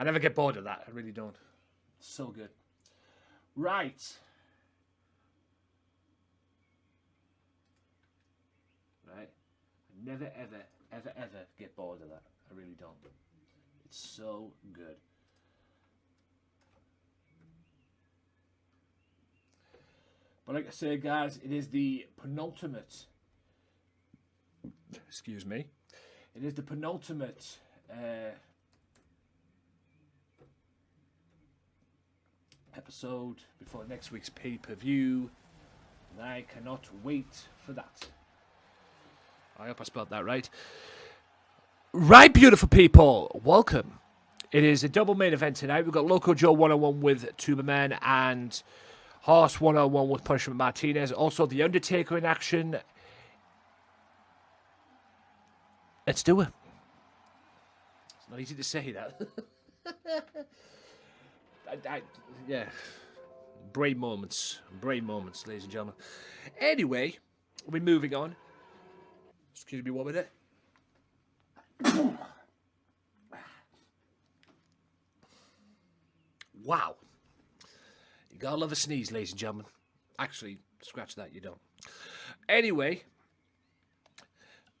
I never get bored of that. I really don't. So good. Right. Right. I never, ever, ever, ever get bored of that. I really don't. It's so good. But like I say, guys, it is the penultimate. Excuse me. It is the penultimate episode before next week's pay-per-view. And I cannot wait for that. I hope I spelled that right. Right, beautiful people. Welcome. It is a double main event tonight. We've got Loco Joe 101 with Tuberman and Horse 101 with Punishment Martinez. Also, The Undertaker in action. Let's do it. It's not easy to say that. Yeah. Brave moments, ladies and gentlemen. Anyway, we're moving on. Excuse me 1 minute. Wow. You gotta love a sneeze, ladies and gentlemen. Actually, scratch that, you don't. Anyway,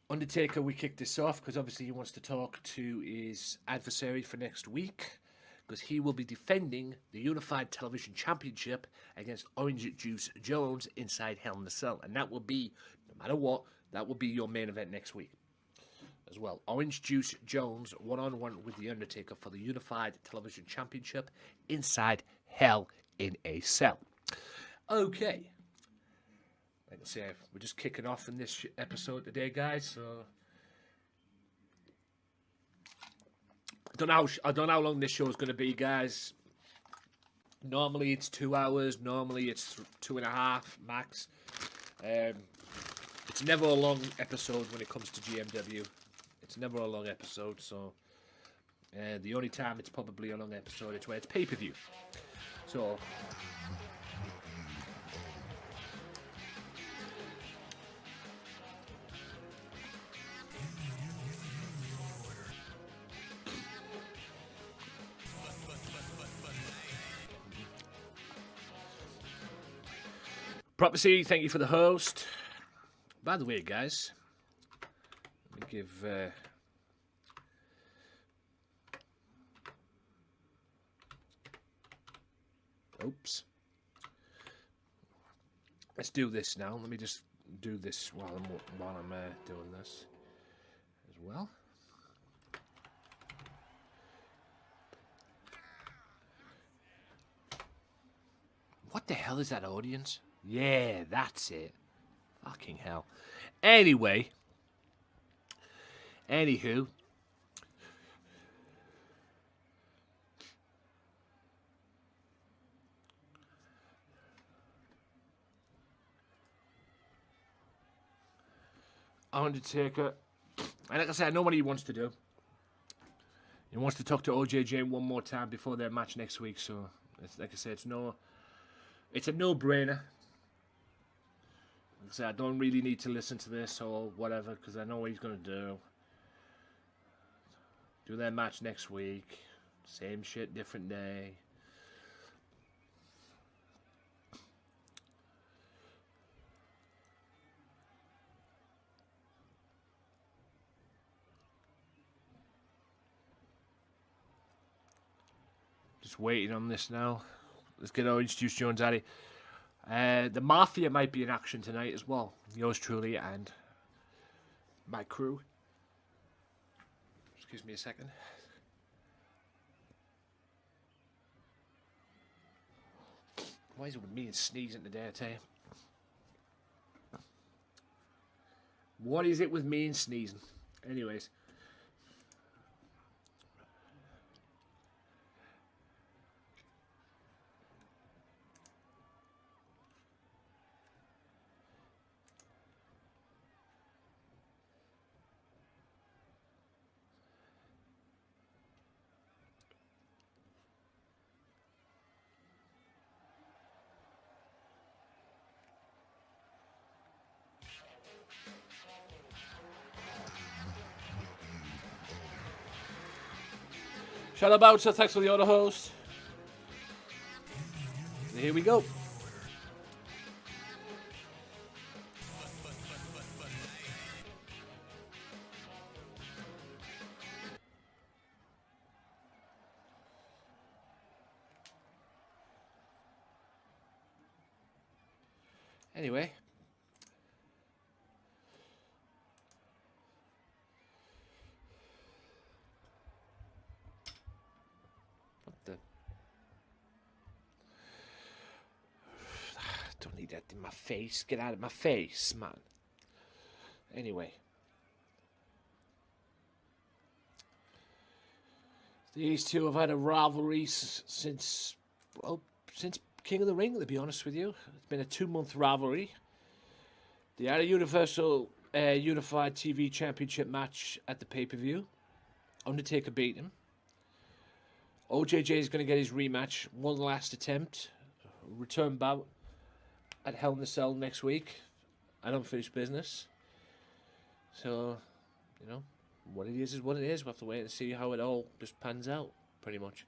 Undertaker, we kicked this off because obviously he wants to talk to his adversary for next week, because he will be defending the Unified Television Championship against Orange Juice Jones inside Hell in a Cell. And that will be, no matter what, that will be your main event next week as well. Orange Juice Jones one-on-one with The Undertaker for the Unified Television Championship inside Hell in a Cell. Okay. Like I say, we're just kicking off in this episode today, guys, so I don't know how long this show is going to be, guys. Normally it's 2 hours. Normally it's 2.5 max. It's never a long episode when it comes to GMW. It's never a long episode. So the only time it's probably a long episode is when it's pay-per-view. So Prophecy, thank you for the host. By the way, guys, let me give oops. Let's do this now. Let me just do this while I'm doing this as well. What the hell is that audience? Yeah, that's it. Fucking hell. Anyway. Anywho. Undertaker. And like I said, I know what he wants to do. He wants to talk to OJJ one more time before their match next week. So, like I said, it's a no-brainer. Like I said, I don't really need to listen to this or whatever, because I know what he's going to do. Do their match next week. Same shit, different day. Just waiting on this now. Let's get Orange Juice Jones out of here. The Mafia might be in action tonight as well. Yours truly and my crew. Excuse me a second. Why is it with me and sneezing today, I tell you? What is it with me and sneezing? Anyways. Shout out Bouncer, thanks for the other host. And here we go. Anyway. What the? Don't need that in my face. Get out of my face, man. Anyway. These two have had a rivalry since King of the Ring, to be honest with you. It's been a 2-month rivalry. They had a Universal Unified TV Championship match at the pay-per-view. Undertaker beat him. OJJ is going to get his rematch. One last attempt. Return bout at Hell in a Cell next week. At Unfinished Business. So, you know, what it is what it is. We'll have to wait and see how it all just pans out, pretty much.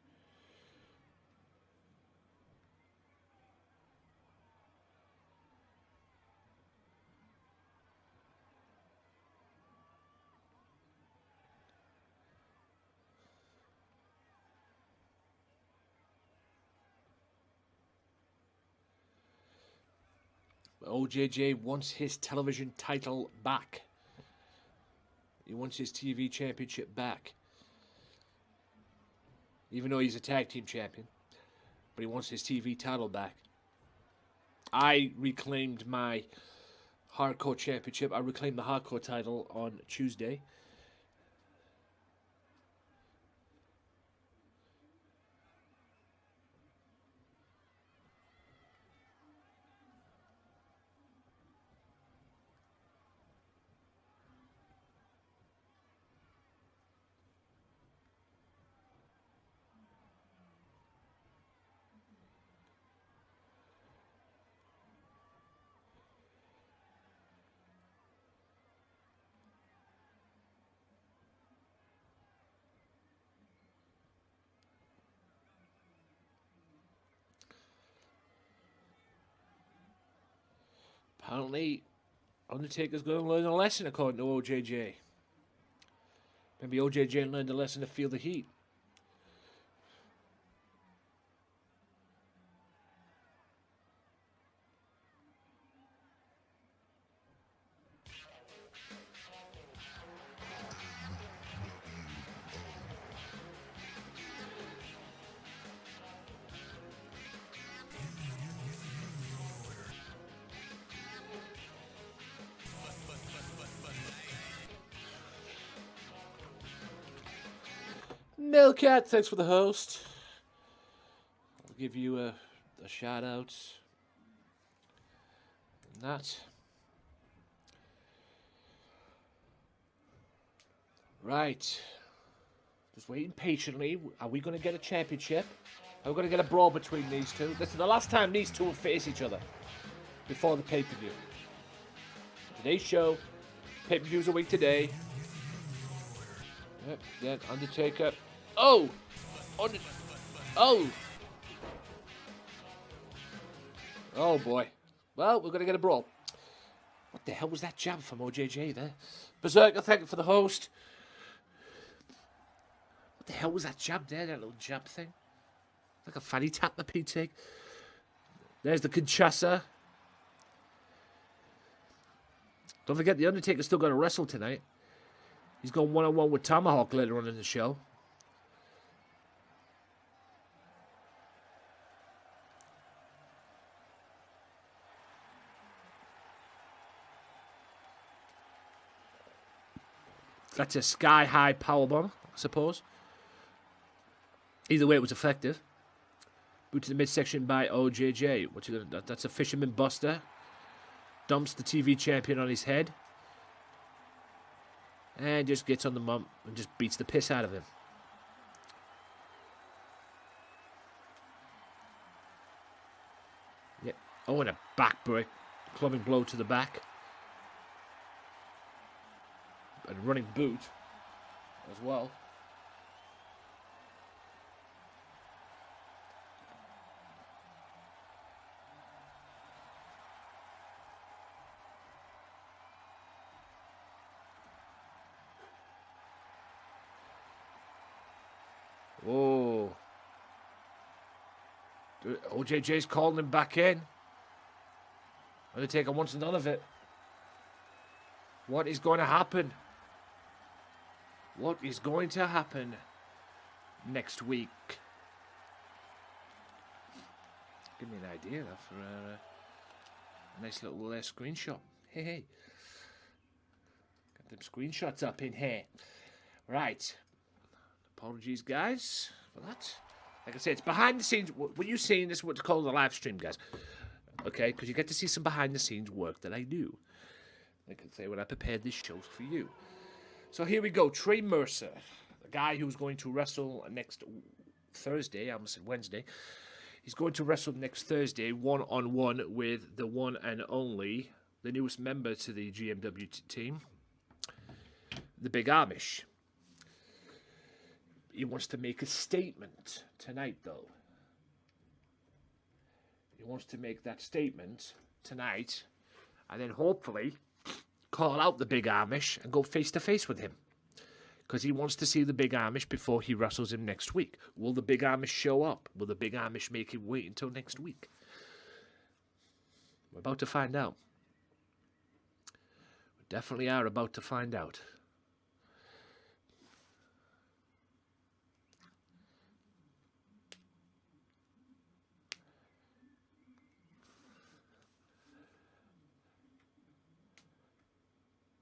OJJ wants his television title back. He wants his TV championship back. Even though he's a tag team champion. But he wants his TV title back. I reclaimed my hardcore championship. I reclaimed the hardcore title on Tuesday. Apparently, Undertaker's going to learn a lesson, according to OJJ. Maybe OJJ learned a lesson to feel the heat. Milkat, thanks for the host. I'll give you a shout out. And that. Right. Just waiting patiently. Are we going to get a championship? Are we going to get a brawl between these two? This is the last time these two will face each other before the pay-per-view. Today's show. Pay-per-view's a week today. Yep, then Undertaker. Oh! Oh! Oh, boy. Well, we're going to get a brawl. What the hell was that jab from OJJ there? Berserker, thank you for the host. What the hell was that jab there, that little jab thing? Like a fanny tap, the PT. There's the Kinshasa. Don't forget, the Undertaker's still going to wrestle tonight. He's going one-on-one with Tomahawk later on in the show. That's a sky-high powerbomb, I suppose. Either way, it was effective. Boot to the midsection by OJJ. That's a Fisherman Buster. Dumps the TV champion on his head. And just gets on the bump and just beats the piss out of him. Yep. Oh, and a back break. Clubbing blow to the back. And running boot as well. Oh. OJJ's calling him back in. Undertaker wants none of it. What is going to happen? What is going to happen next week? Give me an idea for a nice little screenshot. Hey. Got them screenshots up in here. Right. Apologies, guys, for that. Like I said, it's behind the scenes. What you're seeing is what's called a live stream, guys. Okay? Because you get to see some behind the scenes work that I do. Like I say, when I prepared this show for you. So here we go. Trey Mercer, the guy who's going to wrestle next Thursday. I almost said Wednesday. He's going to wrestle next Thursday, one-on-one with the one and only, the newest member to the GMW team, the Big Amish. He wants to make a statement tonight, though. He wants to make that statement tonight, and then hopefully call out the Big Amish and go face-to-face with him. Because he wants to see the Big Amish before he wrestles him next week. Will the Big Amish show up? Will the Big Amish make him wait until next week? We're about to find out. We definitely are about to find out.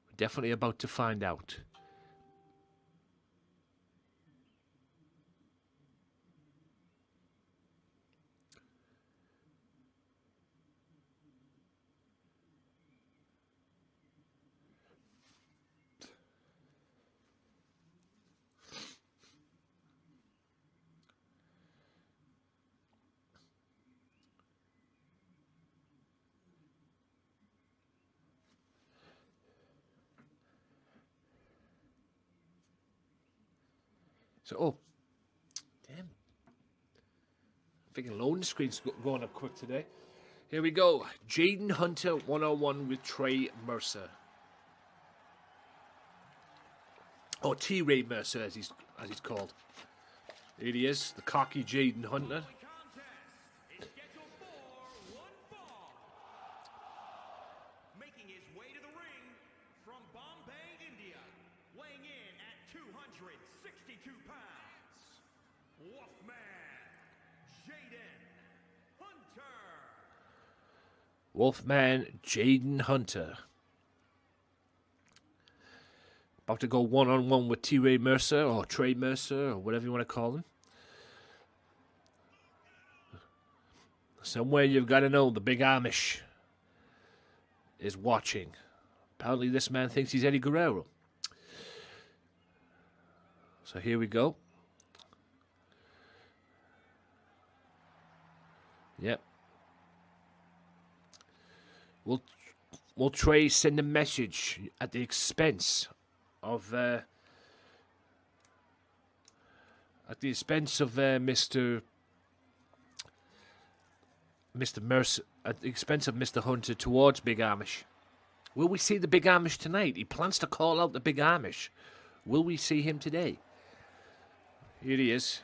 We're definitely about to find out. So, oh, damn. I'm thinking loading screen's going up quick today. Here we go. JAYDEN Hunter 101 with Trey Mercer. Or T-Ray Mercer, as he's called. Here he is, the cocky JAYDEN Hunter. Wolfman JAYDEN Hunter. About to go one-on-one with T-Ray Mercer, or Trey Mercer, or whatever you want to call him. Somewhere you've got to know the Big Amish is watching. Apparently this man thinks he's Eddie Guerrero. So here we go. Yep. Will Trey send a message at the expense of Mr. Mercer, at the expense of Mr. Hunter towards Big Amish? Will we see the Big Amish tonight? He plans to call out the Big Amish. Will we see him today? Here he is.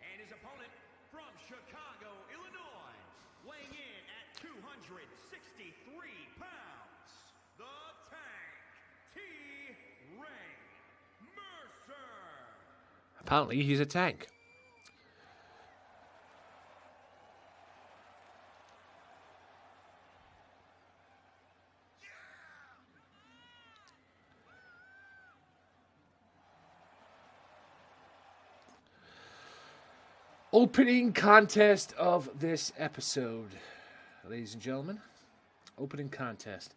And his opponent from Chicago, Illinois, weighing in at 263 pounds, the Tank, T-Ray Mercer. Apparently he's a tank. Opening contest of this episode, ladies and gentlemen. Opening contest.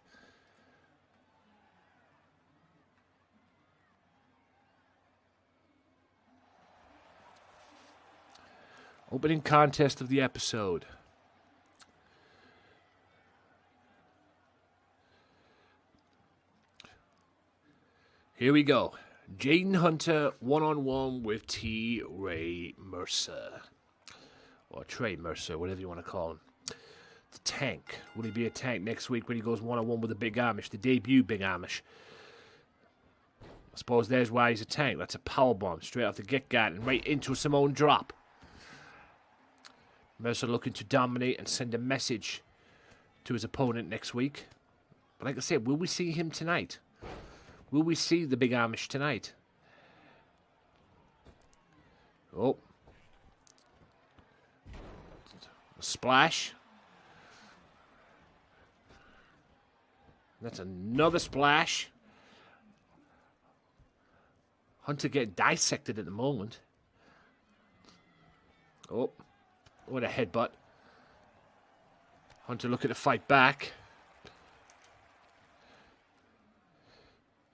Opening contest of the episode. Here we go. JAYDEN Hunter one-on-one with T-Ray Mercer. Or Trey Mercer, whatever you want to call him. The Tank. Will he be a tank next week when he goes one-on-one with the Big Amish? The debut Big Amish. I suppose there's why he's a tank. That's a power bomb straight off the get-gun and right into a Samoan drop. Mercer looking to dominate and send a message to his opponent next week. But like I said, will we see him tonight? Will we see the Big Amish tonight? Oh. A splash. That's another splash. Hunter getting dissected at the moment. Oh. What a headbutt. Hunter looking to fight back.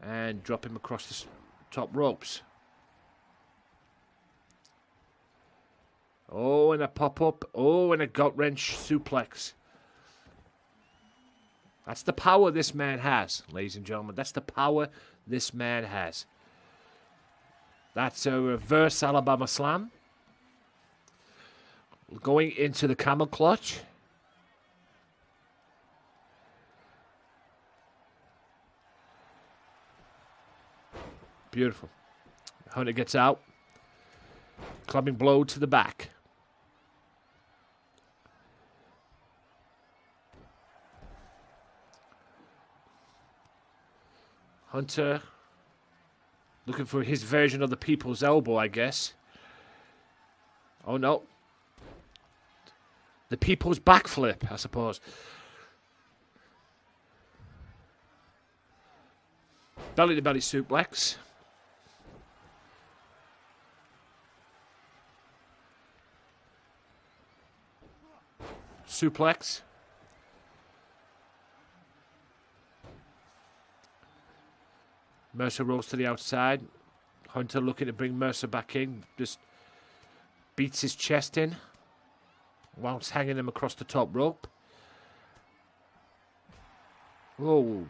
And drop him across the top ropes. Oh, and a pop-up. Oh, and a gut-wrench suplex. That's the power this man has, ladies and gentlemen. That's the power this man has. That's a reverse Alabama slam. Going into the camel clutch. Beautiful. Hunter gets out. Clubbing blow to the back. Hunter looking for his version of the people's elbow, I guess. Oh, no. The people's backflip, I suppose. Belly-to-belly suplex. Suplex. Mercer rolls to the outside. Hunter looking to bring Mercer back in. Just beats his chest in whilst hanging him across the top rope. Whoa.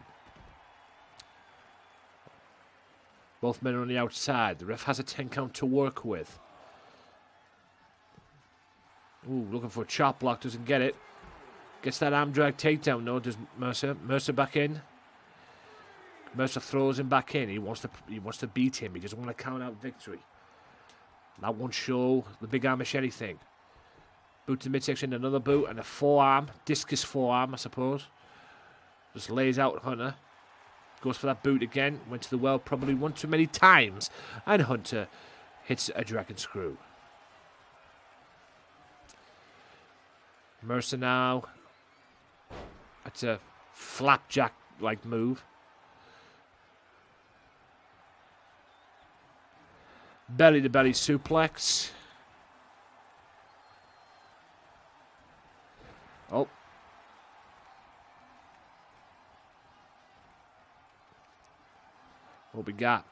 Both men are on the outside. The ref has a 10 count to work with. Ooh, looking for a chop block. Doesn't get it. Gets that arm drag takedown, though, does Mercer. Mercer back in. Mercer throws him back in. He wants to beat him. He doesn't want to count out victory. That won't show the Big Amish anything. Boot to the midsection, another boot, and a forearm. Discus forearm, I suppose. Just lays out Hunter. Goes for that boot again. Went to the well probably one too many times. And Hunter hits a dragon screw. Mercer now. That's a flapjack-like move. Belly-to-belly suplex. Oh. What we got?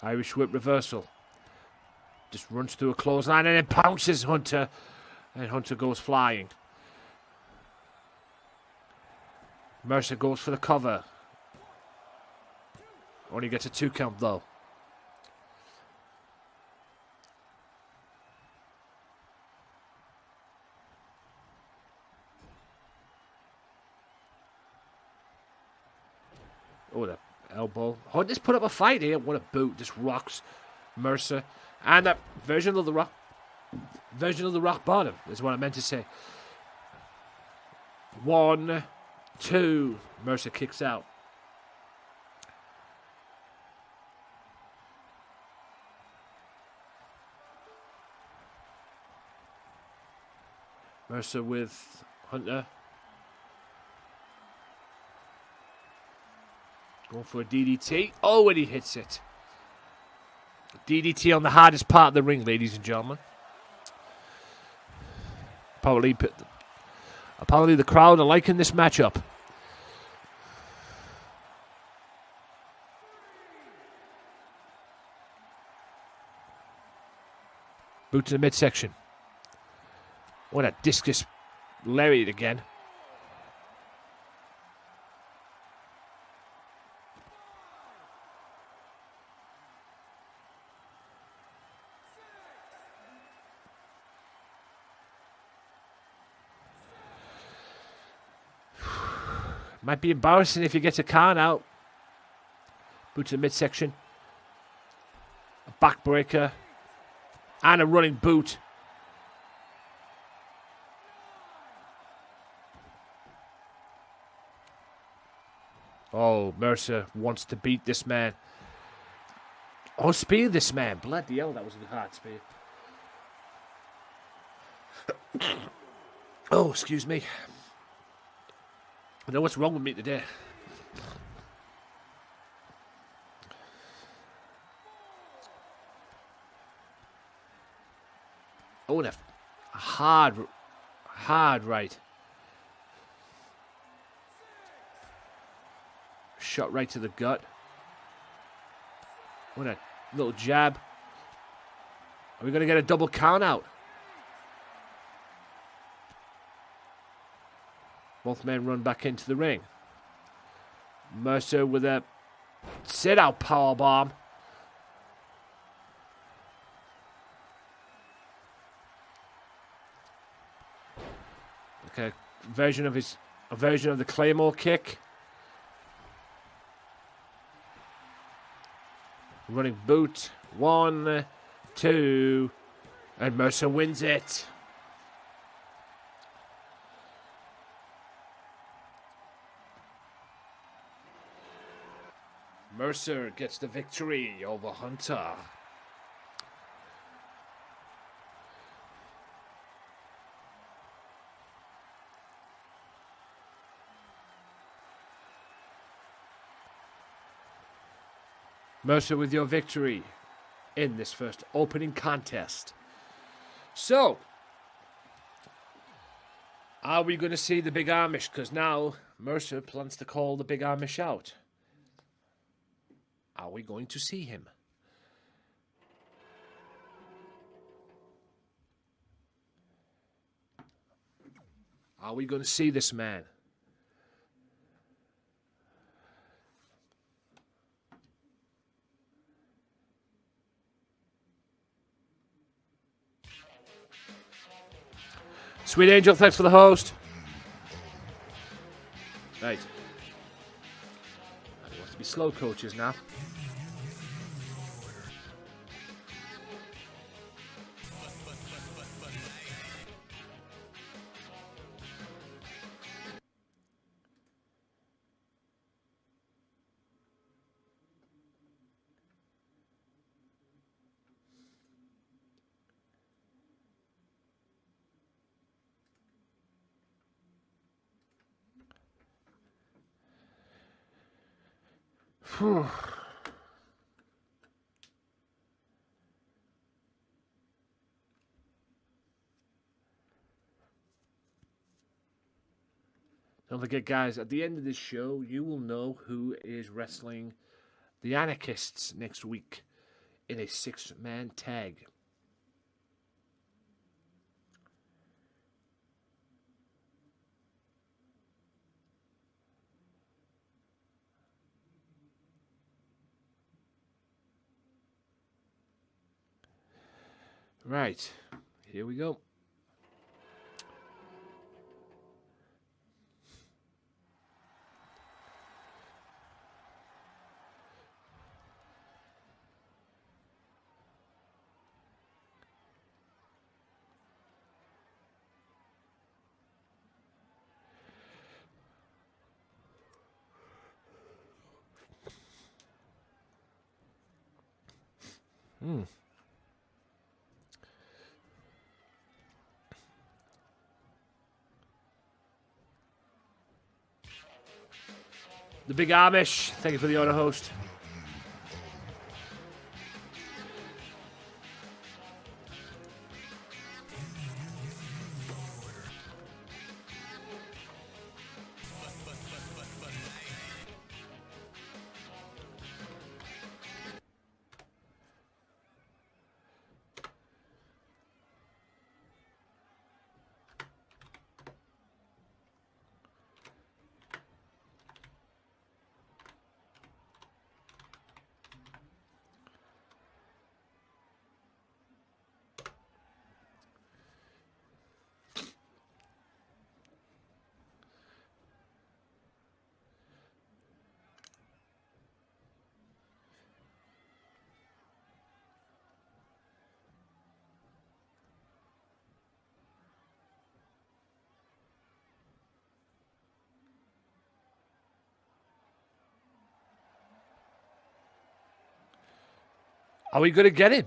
Irish whip reversal. Just runs through a clothesline and then pounces Hunter. And Hunter goes flying. Mercer goes for the cover. Only gets a 2 count though. Oh, the elbow. Hunter's put up a fight here. What a boot. Just rocks Mercer. And that version of the rock bottom is what I meant to say. 1, 2. Mercer kicks out. Mercer with Hunter. Going for a DDT. Oh, and he hits it. DDT on the hardest part of the ring, ladies and gentlemen. Apparently the crowd are liking this matchup. Boot to the midsection. What a discus lariat again. Might be embarrassing if he gets a count out. Boot to the midsection. A backbreaker. And a running boot. Oh, Mercer wants to beat this man. Oh, spear this man. Bloody hell, that was a hard spear. Oh, excuse me. I know what's wrong with me today. Oh, and a hard right. Shot right to the gut. What a little jab. Are we going to get a double count out? Both men run back into the ring. Mercer with a sit-out powerbomb. Okay, a version of the Claymore kick. Running boot. 1, 2, and Mercer wins it. Mercer gets the victory over Hunter. Mercer with your victory in this first opening contest. So, are we going to see the Big Amish? Because now Mercer plans to call the Big Amish out. Are we going to see him? Are we going to see this man? Sweet Angel, thanks for the host. Right. I want to be slow coaches now. Whew. Don't forget, guys, at the end of this show, you will know who is wrestling the Anarchists next week in a 6-man tag. Right, here we go. The Big Amish, thank you for the honor, host. Are we going to get him?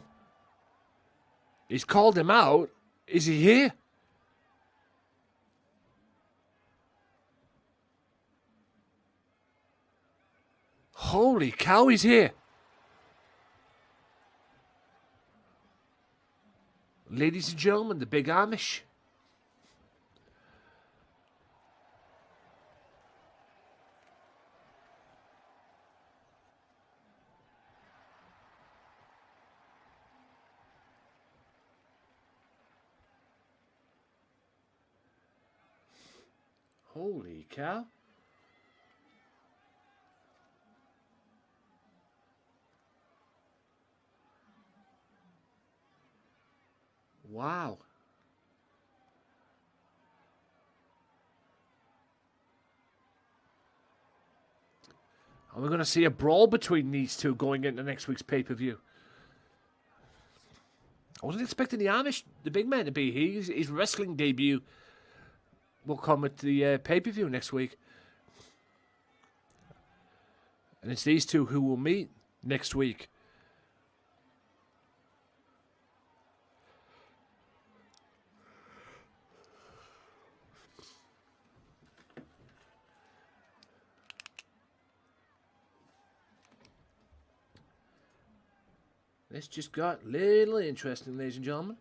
He's called him out. Is he here? Holy cow, he's here. Ladies and gentlemen, the big Amish. Holy cow. Wow. Are we going to see a brawl between these two going into next week's pay-per-view? I wasn't expecting the Amish, the big man, to be here. His wrestling debut will come at the pay-per-view next week. And it's these two who will meet next week. This just got a little interesting, ladies and gentlemen.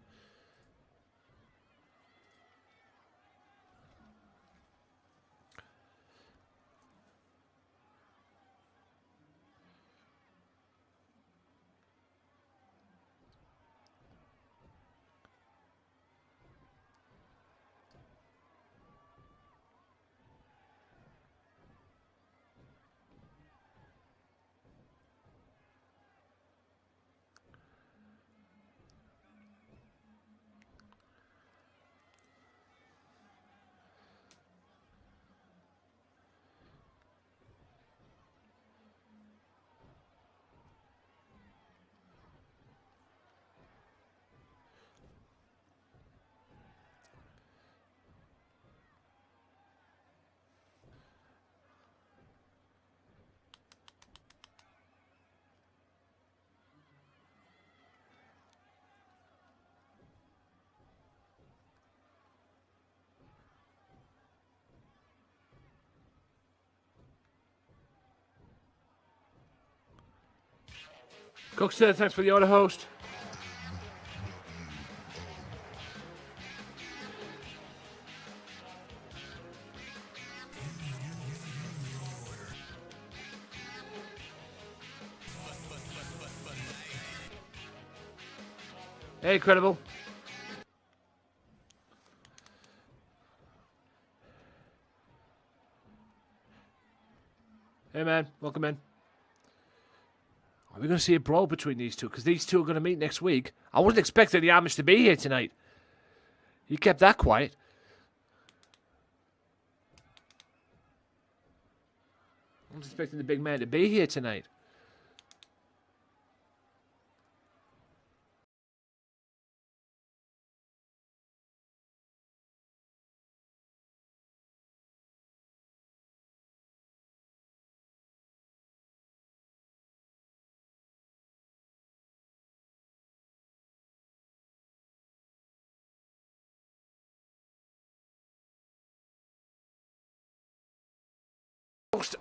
Cookster, thanks for the order, host. Hey, Credible. Hey, man. Welcome in. Are we going to see a brawl between these two? Because these two are going to meet next week. I wasn't expecting the Amish to be here tonight. You kept that quiet. I was expecting the big man to be here tonight.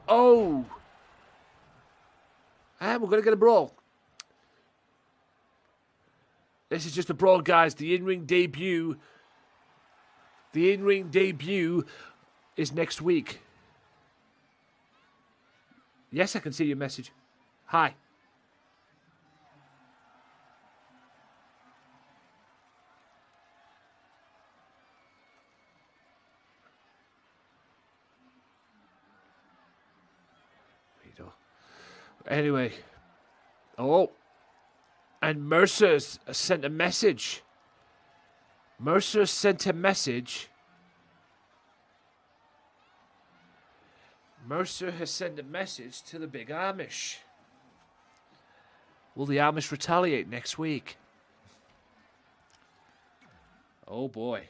Oh! And we're going to get a brawl. This is just a brawl, guys. The in-ring debut. The in-ring debut is next week. Yes, I can see your message. Hi. Anyway. Oh. And Mercer's sent a message. Mercer sent a message. Mercer has sent a message to the big Amish. Will the Amish retaliate next week? Oh boy.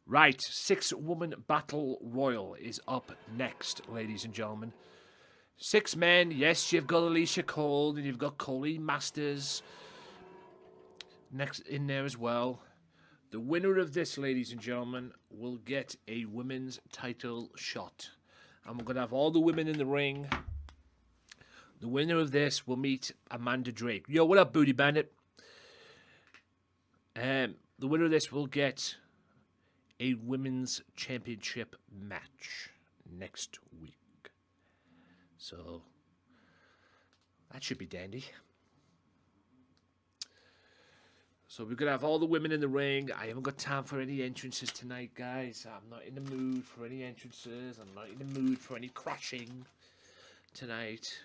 Right, 6-woman battle royal is up next, ladies and gentlemen. 6 men. Yes, you've got Alicia Cole and you've got Colleen Masters next in there as well. The winner of this, ladies and gentlemen, will get a women's title shot. And we're going to have all the women in the ring. The winner of this will meet Amanda Drake. Yo, what up, Booty Bandit? The winner of this will get a women's championship match next week. So, that should be dandy. So we're going to have all the women in the ring. I haven't got time for any entrances tonight, guys. I'm not in the mood for any entrances. I'm not in the mood for any crashing tonight.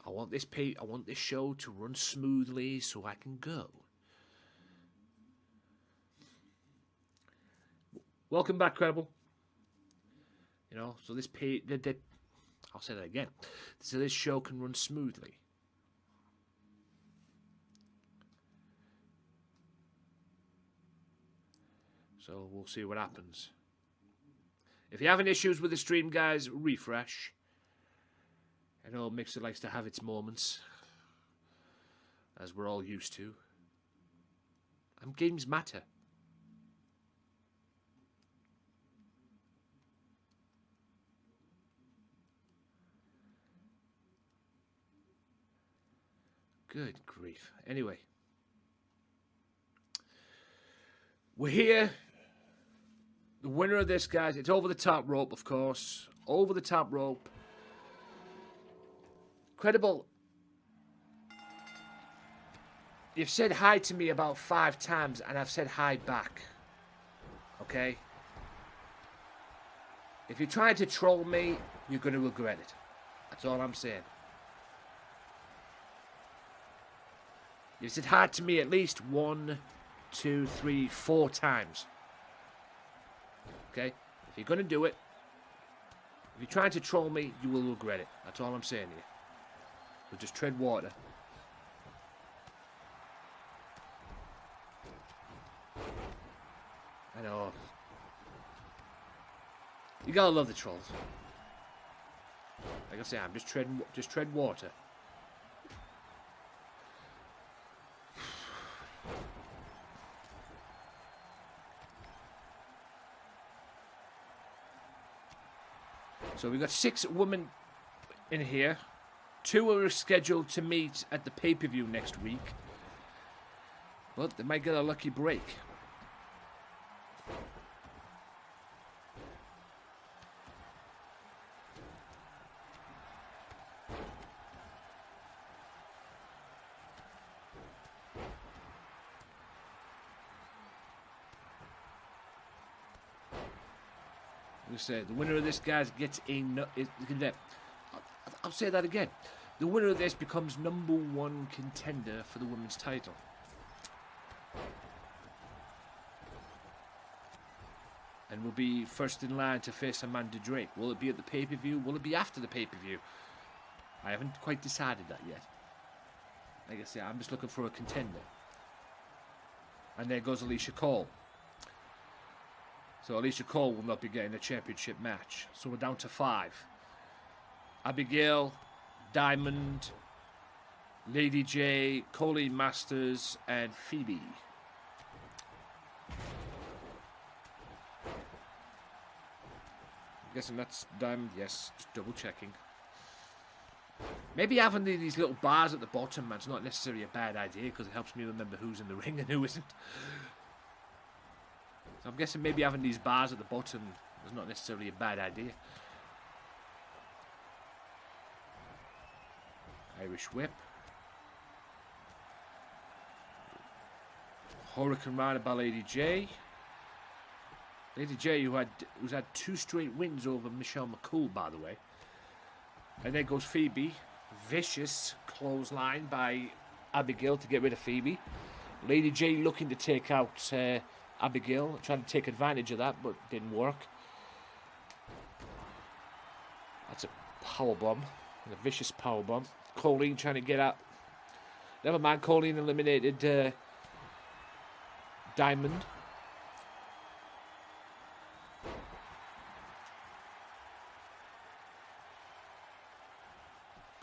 I want this show to run smoothly so I can go. Welcome back, Credible. You know, so this I'll say that again. So this show can run smoothly. So we'll see what happens. If you're having issues with the stream, guys, refresh. I know Mixer likes to have its moments, as we're all used to. And games matter. Good grief. Anyway. We're here. The winner of this, guys, it's over the top rope, of course. Over the top rope. Credible. You've said hi to me about 5 times, and I've said hi back. Okay? If you're trying to troll me, you're going to regret it. That's all I'm saying. You've said hi to me at least 1, 2, 3, 4 times. Okay? If you're going to do it, if you're trying to troll me, you will regret it. That's all I'm saying to you. So just tread water. I know. You gotta love the trolls. Like I say, I'm just tread water. So we've got 6 women in here. 2 are scheduled to meet at the pay-per-view next week. But they might get a lucky break. Say the winner of this, guys, gets a. I'll say that again. The winner of this becomes #1 contender for the women's title. And will be first in line to face Amanda Drake. Will it be at the pay-per-view? Will it be after the pay-per-view? I haven't quite decided that yet. Like I say, I'm just looking for a contender. And there goes Alicia Cole. So Alicia Cole will not be getting a championship match. So we're down to 5. Abigail, Diamond, Lady J, Colleen Masters, and Phoebe. I'm guessing that's Diamond. Yes, just double checking. Maybe having these little bars at the bottom, man, it's not necessarily a bad idea because it helps me remember who's in the ring and who isn't. So I'm guessing maybe having these bars at the bottom is not necessarily a bad idea. Irish Whip. Hurricane Rider by Lady J. Lady J, who's had 2 straight wins over Michelle McCool, by the way. And there goes Phoebe. Vicious clothesline by Abigail to get rid of Phoebe. Lady J looking to take out Abigail, trying to take advantage of that, but didn't work. That's a powerbomb. A vicious powerbomb. Colleen trying to get out. Never mind, Colleen eliminated Diamond.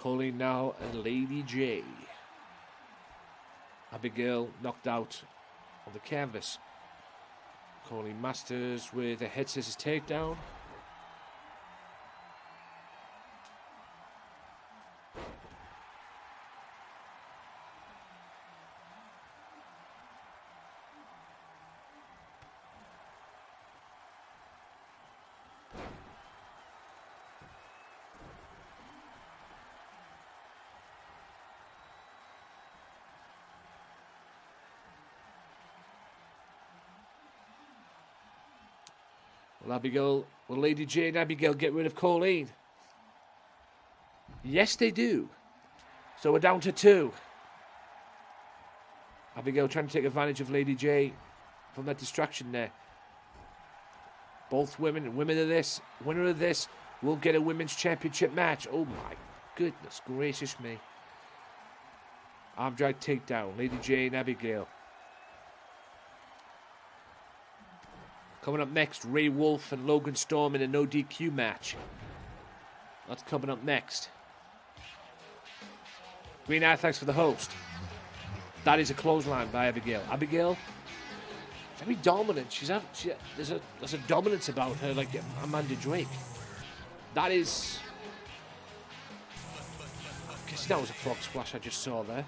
Colleen now and Lady J. Abigail knocked out on the canvas. Colleen Masters with a head scissors takedown. Will Lady J and Abigail get rid of Colleen? Yes, they do. So we're down to 2. Abigail trying to take advantage of Lady J from that distraction there. Both women of this, winner of this will get a women's championship match. Oh my goodness gracious me. Arm drag takedown, Lady J and Abigail. Coming up next, Ray Wolf and Logan Storm in a no DQ match. That's coming up next. Green Eye, thanks for the host. That is a clothesline by Abigail. Abigail, very dominant. There's a dominance about her, like Amanda Drake. That is. I guess that was a frog splash I just saw there.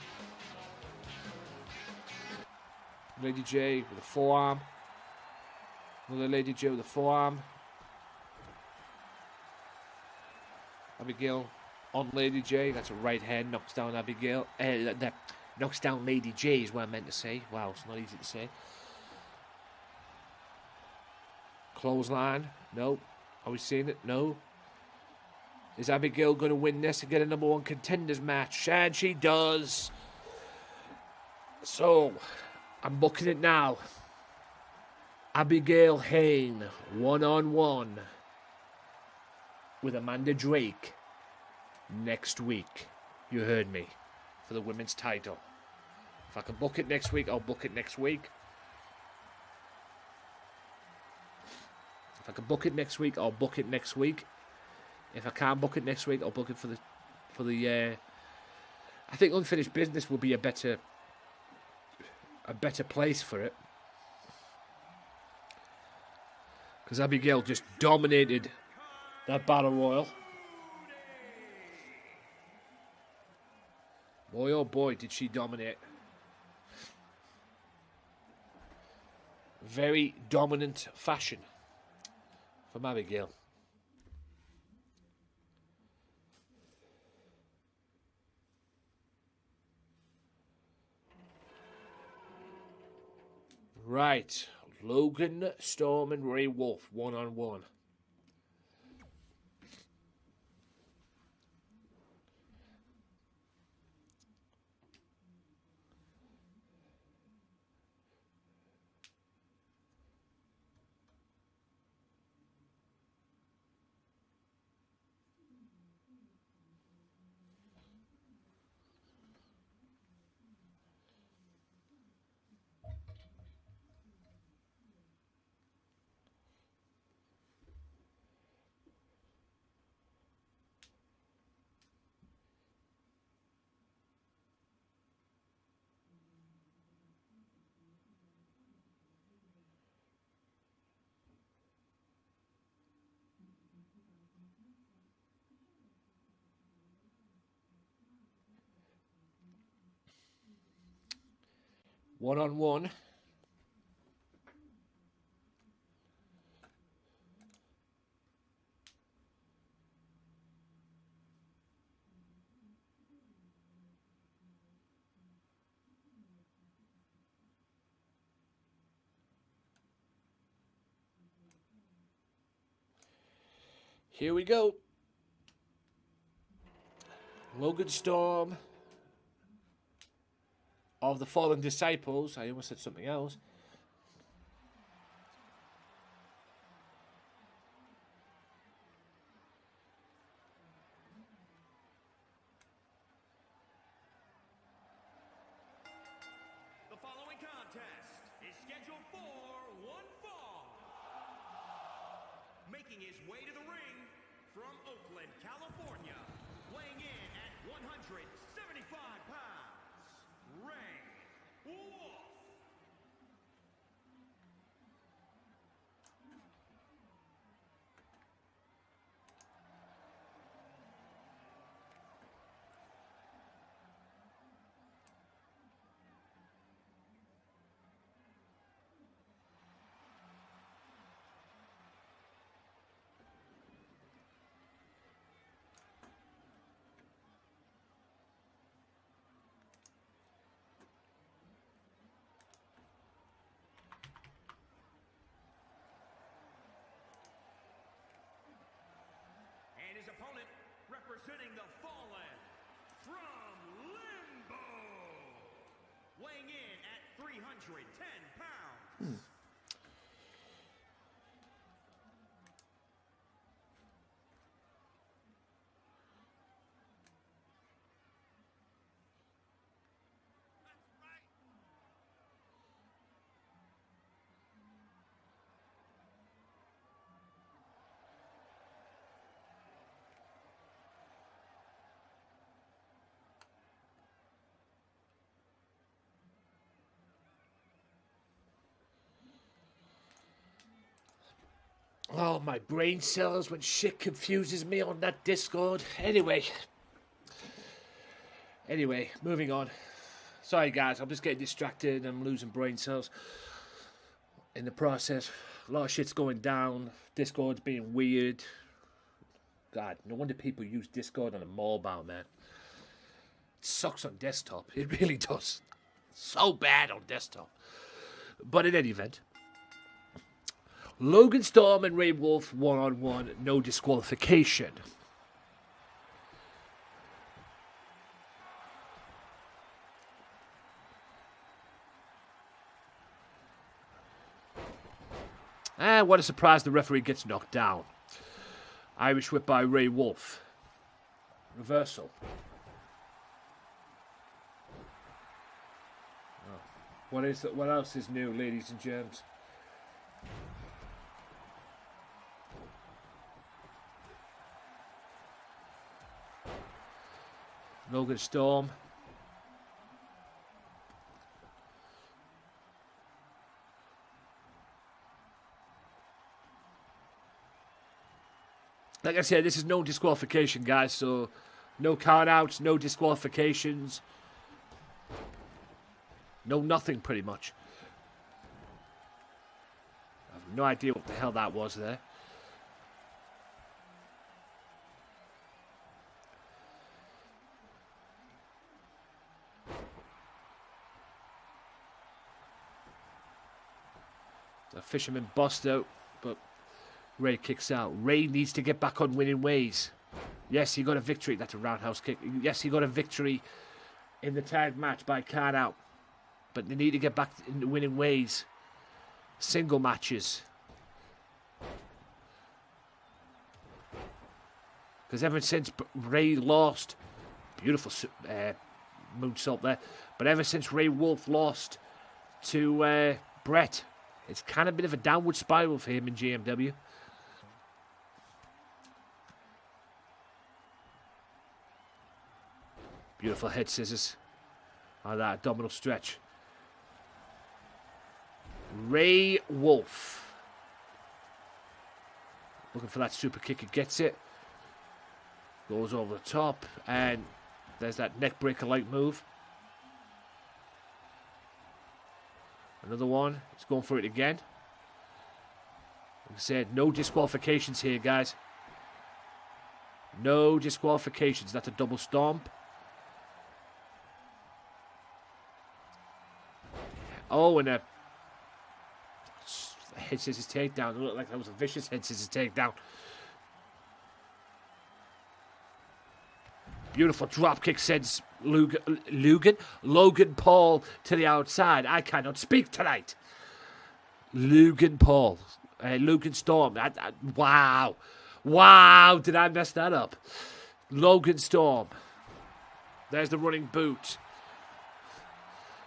Lady J with a forearm. Another Lady J with a forearm. Abigail on Lady J. That's a right hand. Knocks down Abigail. That knocks down Lady J is what I meant to say. Wow, it's not easy to say. Clothesline. No. Are we seeing it? No. Is Abigail going to win this and get a number 1 contenders match? And she does. So, I'm booking it now. Abigail Hayne, 1-on-1 with Amanda Drake next week. You heard me. For the women's title. If I can book it next week, I'll book it next week. If I can book it next week, I'll book it next week. If I can't book it next week, I'll book it for the. I think Unfinished Business will be a better place for it. Because Abigail just dominated that Battle Royal. Boy, oh boy, did she dominate. Very dominant fashion from Abigail. Right. Logan, Storm, and Ray Wolf, 1-on-1. One-on-one. Here we go. Logan Storm of the Fallen Disciples. I almost said something else. The following contest is scheduled for one fall. Making his way to the ring from Oakland, California, weighing in at 175 pounds, Ray Wolf. And his opponent, representing the Fallen from Limbo, weighing in at 310 pounds. Oh, my brain cells when shit confuses me on that Discord. Anyway, moving on. Sorry, guys, I'm just getting distracted and I'm losing brain cells in the process. A lot of shit's going down. Discord's being weird. God, no wonder people use Discord on a mobile, man. It sucks on desktop. It really does. So bad on desktop. But in any event, Logan Storm and Ray Wolf one-on-one, no disqualification. And what a surprise, the referee gets knocked down. Irish whip by Ray Wolf. Reversal. Oh. What else is new, ladies and gents? Logan Storm. Like I said, this is no disqualification, guys, so no count-outs, no disqualifications. No nothing, pretty much. I have no idea what the hell that was there. The fisherman bust out, but Ray kicks out. Ray needs to get back on winning ways. Yes, he got a victory. That's a roundhouse kick. Yes, he got a victory in the tag match by count out. But they need to get back into winning ways. Single matches. Because ever since Ray lost, beautiful moonsault there. But ever since Ray Wolf lost to Brett, it's kind of a bit of a downward spiral for him in GMW. Beautiful head scissors. Oh, that abdominal stretch. Ray Wolf. Looking for that super kick. He gets it. Goes over the top. And there's that neck breaker like move. Another one. He's going for it again. Like I said, no disqualifications here, guys. No disqualifications. That's a double stomp. Oh, and a head scissors takedown. It looked like that was a vicious head scissors takedown. Beautiful drop kick sends Logan Paul to the outside. I cannot speak tonight. Logan Storm. Wow. Wow, did I mess that up? Logan Storm. There's the running boot.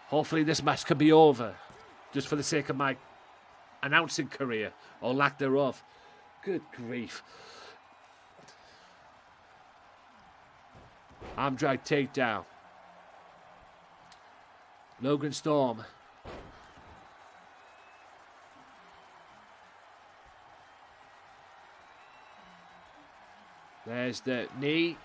Hopefully this match can be over. Just for the sake of my announcing career. Or lack thereof. Good grief. Arm drag takedown. Logan Storm. There's the knee.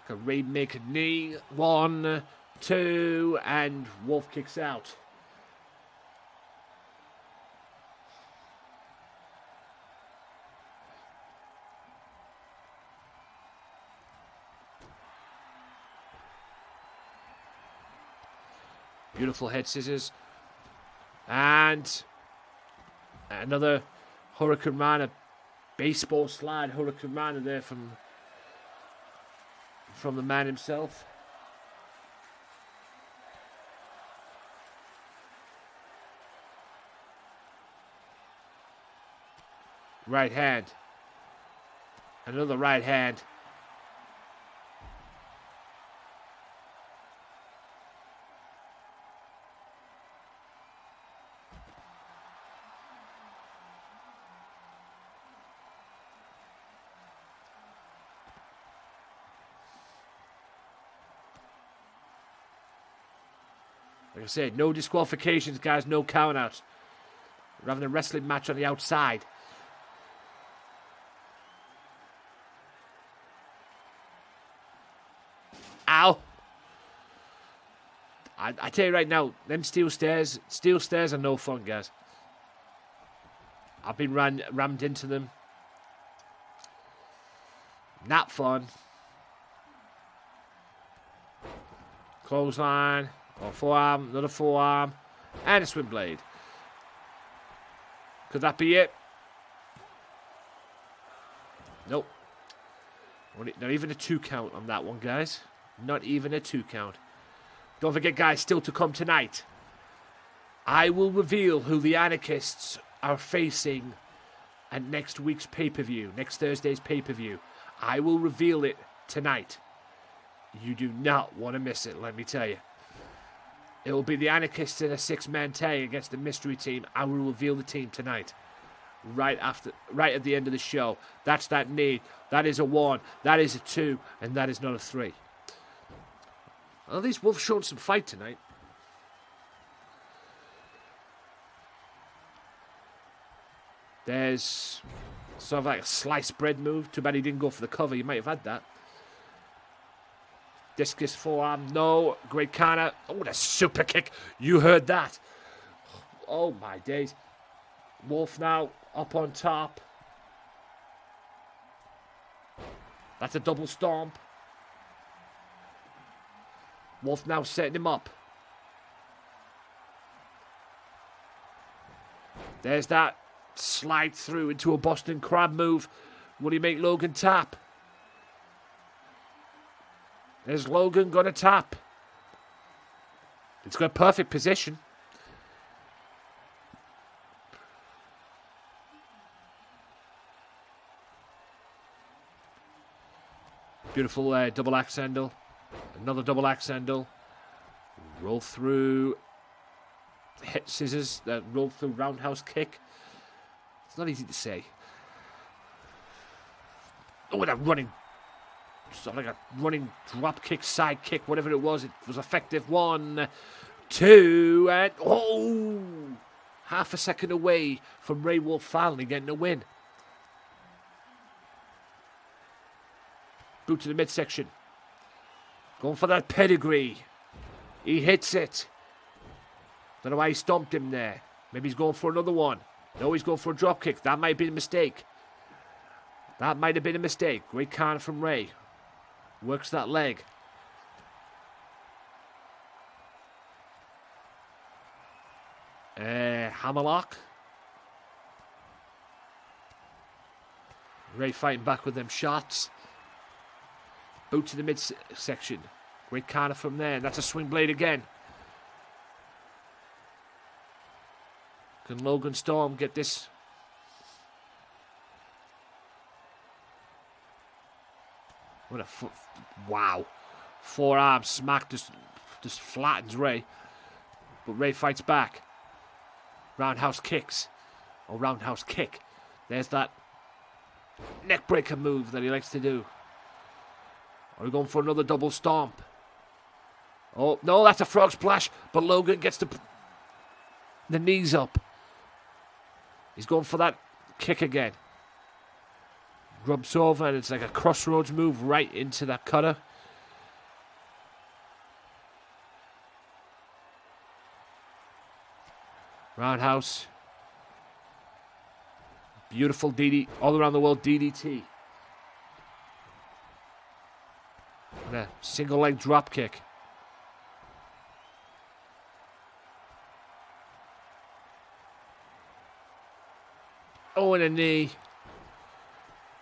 Can remake a knee. 1, 2, and Wolf kicks out. Beautiful head scissors. And another Hurricane Rana. Baseball slide Hurricane Rana there from the man himself. Right hand. Another right hand. Like I said, no disqualifications, guys, no countouts. We're having a wrestling match on the outside. Ow. I tell you right now, them steel stairs are no fun, guys. I've been rammed into them. Not fun. Clothesline. Or forearm, another forearm, and a swing blade. Could that be it? Nope. Not even a 2 count on that one, guys. Not even a 2 count. Don't forget, guys, still to come tonight, I will reveal who the Anarchists are facing at next week's pay-per-view, next Thursday's pay-per-view. I will reveal it tonight. You do not want to miss it, let me tell you. It will be the Anarchists in a 6-man tag against the mystery team. I will reveal the team tonight. Right at the end of the show. That's that knee. That is a 1. That is a 2. And that is not a 3. Well, at least Wolf's shown some fight tonight. There's sort of like a sliced bread move. Too bad he didn't go for the cover. He might have had that. Discus forearm, no. Great corner. Oh, the super kick. You heard that. Oh, my days. Wolf now up on top. That's a double stomp. Wolf now setting him up. There's that slide through into a Boston Crab move. Will he make Logan tap? Is Logan going to tap? It's got a perfect position. Beautiful double axe handle. Another double axe handle. Roll through. Hit scissors. Roll through roundhouse kick. It's not easy to say. Oh, that running. Sort of like a running drop kick, side kick, whatever it was effective. 1, 2, and oh! Half a second away from Ray Wolf finally getting a win. Boot to the midsection. Going for that pedigree. He hits it. Don't know why he stomped him there. Maybe he's going for another one. No, he's going for a drop kick. That might have been a mistake. That might have been a mistake. Great corner from Ray. Works that leg. Hammerlock. Ray fighting back with them shots. Boot to the midsection. Great corner from there. That's a swing blade again. Can Logan Storm get this? What a wow. Forearm smack just flattens Ray. But Ray fights back. Roundhouse kicks. Or roundhouse kick. There's that neck breaker move that he likes to do. Are we going for another double stomp? Oh, no, that's a frog splash. But Logan gets the knees up. He's going for that kick again. Rubs over, and it's like a crossroads move right into that cutter. Roundhouse. Beautiful DDT, all around the world DDT. And a single leg drop kick. Oh, and a knee.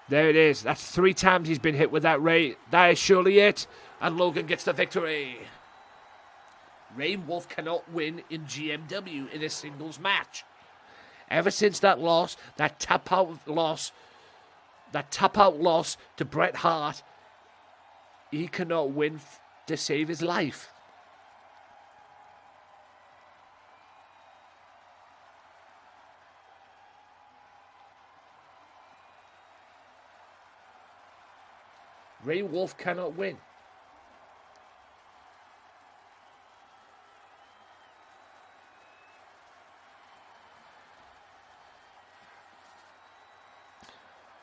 There it is. That's 3 times he's been hit with that, Ray. That is surely it. And Logan gets the victory. Ray Wolf cannot win in GMW in a singles match. Ever since that loss, that tap-out loss to Bret Hart, he cannot win to save his life. Ray Wolf cannot win.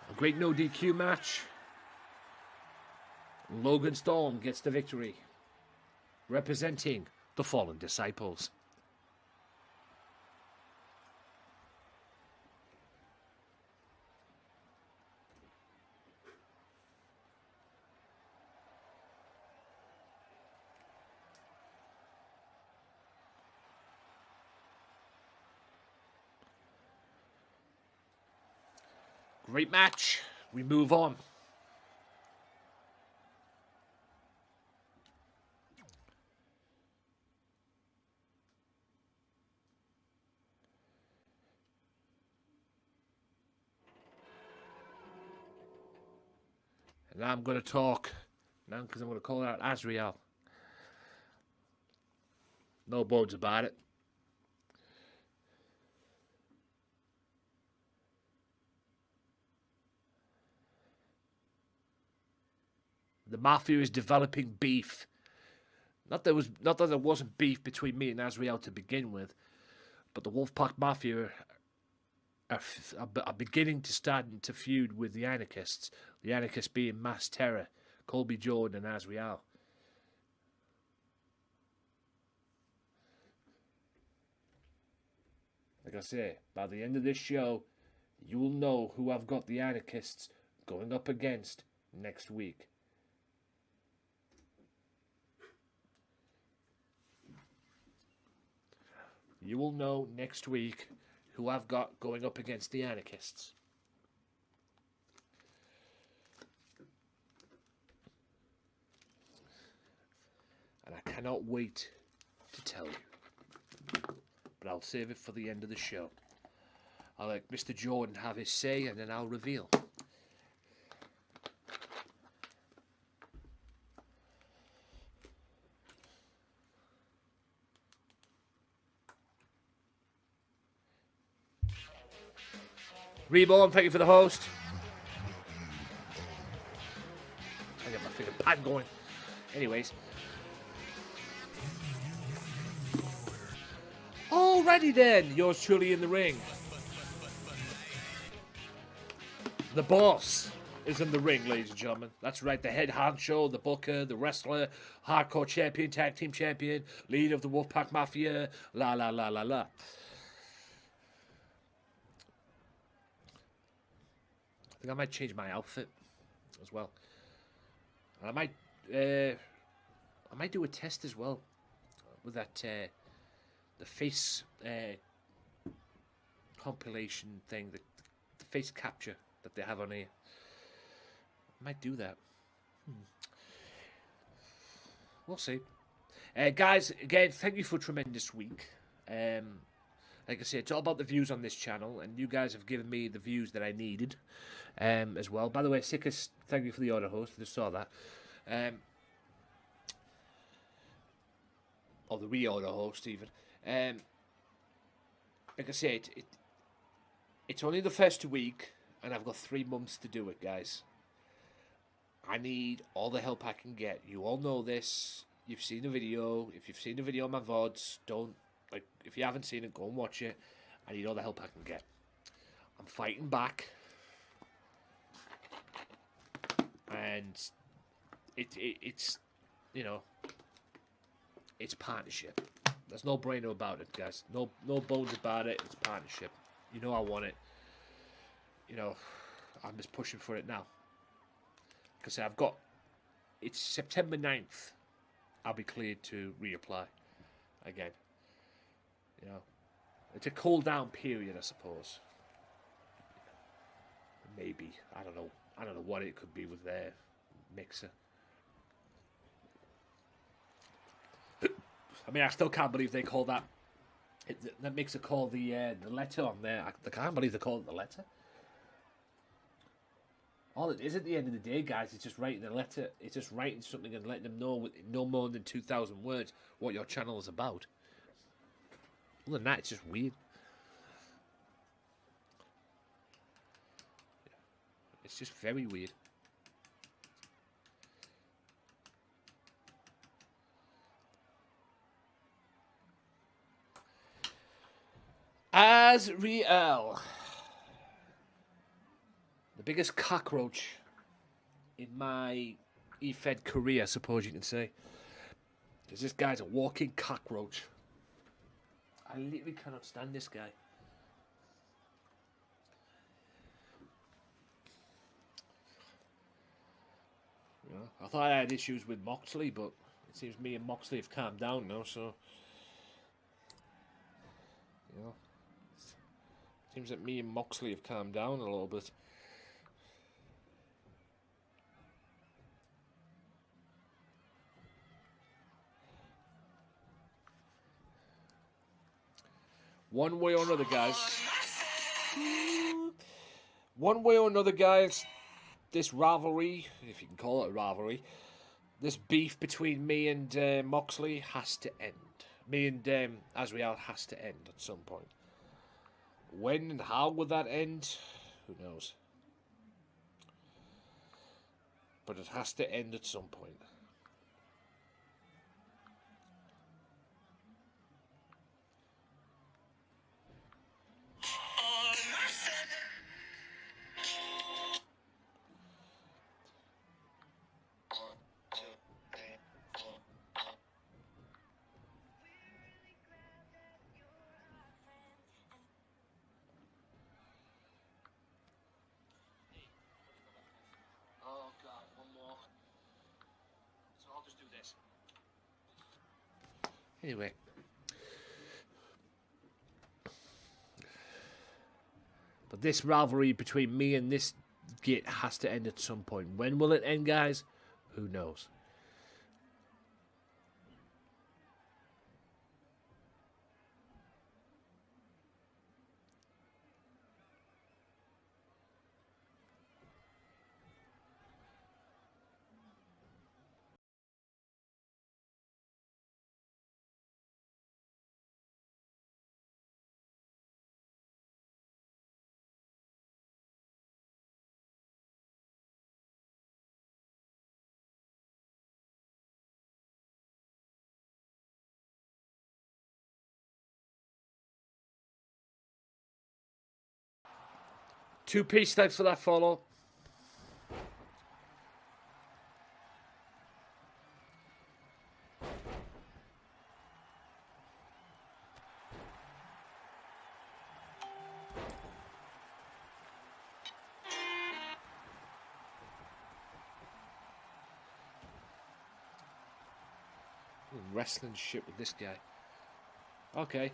A great no DQ match. Logan Storm gets the victory, representing the Fallen Disciples. Great match. We move on. And now I'm going to talk. Now because I'm going to call out Azrael. No bones about it. The Mafia is developing beef. Not that there wasn't beef between me and Azrael to begin with, but the Wolfpack Mafia are beginning to start to feud with the Anarchists. The Anarchists being Mass Terror, Colby Jordan, and Azrael. Like I say, by the end of this show, you will know who I've got the Anarchists going up against next week. You will know next week who I've got going up against the Anarchists. And I cannot wait to tell you. But I'll save it for the end of the show. I'll let Mr. Jordan have his say, and then I'll reveal. Reborn, thank you for the host. I got my finger pad going. Anyways. Alrighty then, yours truly in the ring. The boss is in the ring, ladies and gentlemen. That's right, the head honcho, the booker, the wrestler, hardcore champion, tag team champion, leader of the Wolfpack Mafia, la la la la la. I think I might change my outfit as well. I might do a test as well with that the face compilation thing, the face capture that they have on here. I might do that. We'll see. Guys, again, thank you for a tremendous week. Like I said, it's all about the views on this channel, and you guys have given me the views that I needed as well. By the way, Sickest, thank you for the order host. I just saw that. Or the reorder host, even. Like I said, it's only the first week, and I've got 3 months to do it, guys. I need all the help I can get. You all know this. You've seen the video. If you've seen the video on my VODs, don't, like, if you haven't seen it, go and watch it. I need all the help I can get. I'm fighting back. And it's, you know, it's partnership. There's no brainer about it, guys. No bones about it. It's partnership. You know I want it. You know, I'm just pushing for it now. Because I've got, it's September 9th. I'll be cleared to reapply again. You know, it's a cool down period, I suppose. Maybe, I don't know what it could be with their mixer. I mean, I still can't believe they call that. That mixer call the letter on there. I can't believe they call it the letter. All it is at the end of the day, guys, is just writing a letter. It's just writing something and letting them know with no more than 2,000 words what your channel is about. Other than that, it's just weird. It's just very weird. Azriel. The biggest cockroach in my E-Fed career, I suppose you can say. Because this guy's a walking cockroach. I literally cannot stand this guy. You know, I thought I had issues with Moxley, but it seems me and Moxley have calmed down now, so... You know... Seems that me and Moxley have calmed down a little bit. One way or another, guys. One way or another, guys. This rivalry, if you can call it a rivalry, this beef between me and Moxley has to end. Me and Azriel has to end at some point. When and how will that end? Who knows? But it has to end at some point. Anyway. But this rivalry between me and this git has to end at some point. When will it end, guys? Who knows? Two-piece, thanks for that follow. Wrestling shit with this guy. Okay.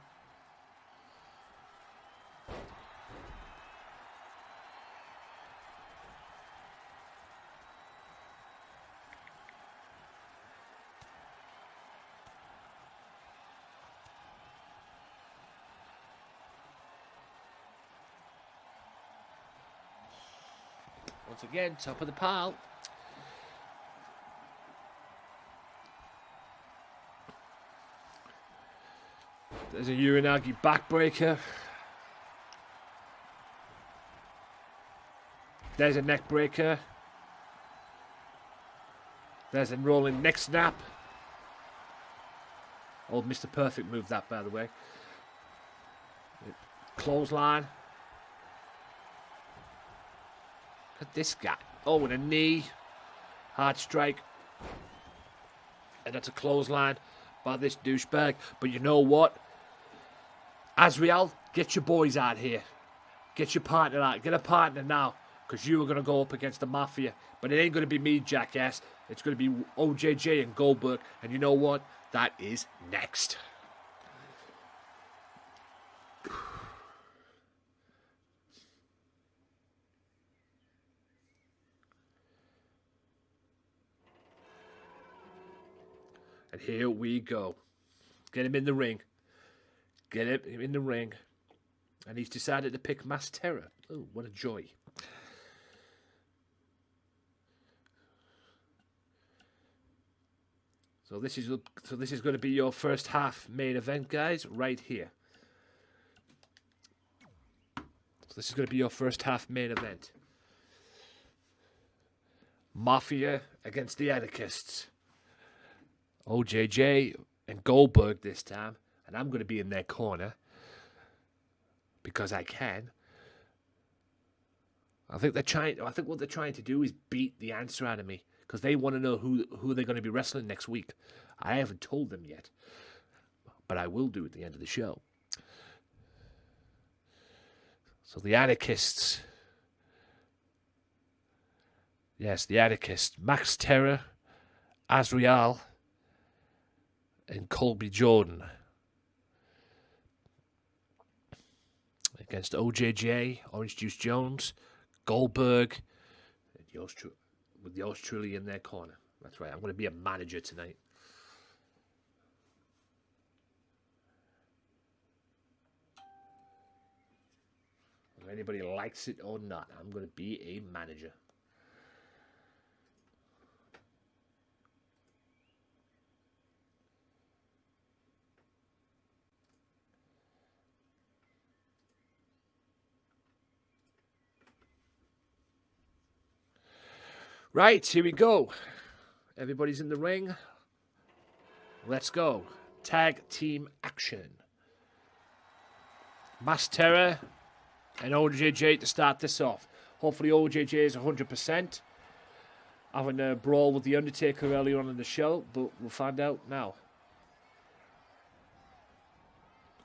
Once again, top of the pile. There's a Uranagi backbreaker. There's a neck breaker. There's a rolling neck snap. Old Mr. Perfect moved that, by the way. Clothesline. Look at this guy. Oh, and a knee. Hard strike. And that's a clothesline by this douchebag. But you know what? Azrael, get your boys out here. Get your partner out. Get a partner now. Because you are going to go up against the Mafia. But it ain't going to be me, jackass. It's going to be OJJ and Goldberg. And you know what? That is next. And here we go. Get him in the ring. Get him in the ring. And he's decided to pick Mass Terror. Oh, what a joy. So this is going to be your first half main event, guys, right here. So this is going to be your first half main event. Mafia against the Anarchists. OJJ and Goldberg this time, and I'm going to be in their corner because I can. I think what they're trying to do is beat the answer out of me because they want to know who they're going to be wrestling next week. I haven't told them yet, but I will do at the end of the show. So the Anarchists. Yes, the Anarchists. Max Terror, Azrael, and Colby Jordan. Against OJJ, Orange Juice Jones, Goldberg, and with yours truly in their corner. That's right, I'm going to be a manager tonight. Whether anybody likes it or not, I'm going to be a manager. Right, here we go. Everybody's in the ring. Let's go. Tag team action. Mass Terror and OJJ to start this off. Hopefully OJJ is 100%. Having a brawl with The Undertaker earlier on in the show, but we'll find out now.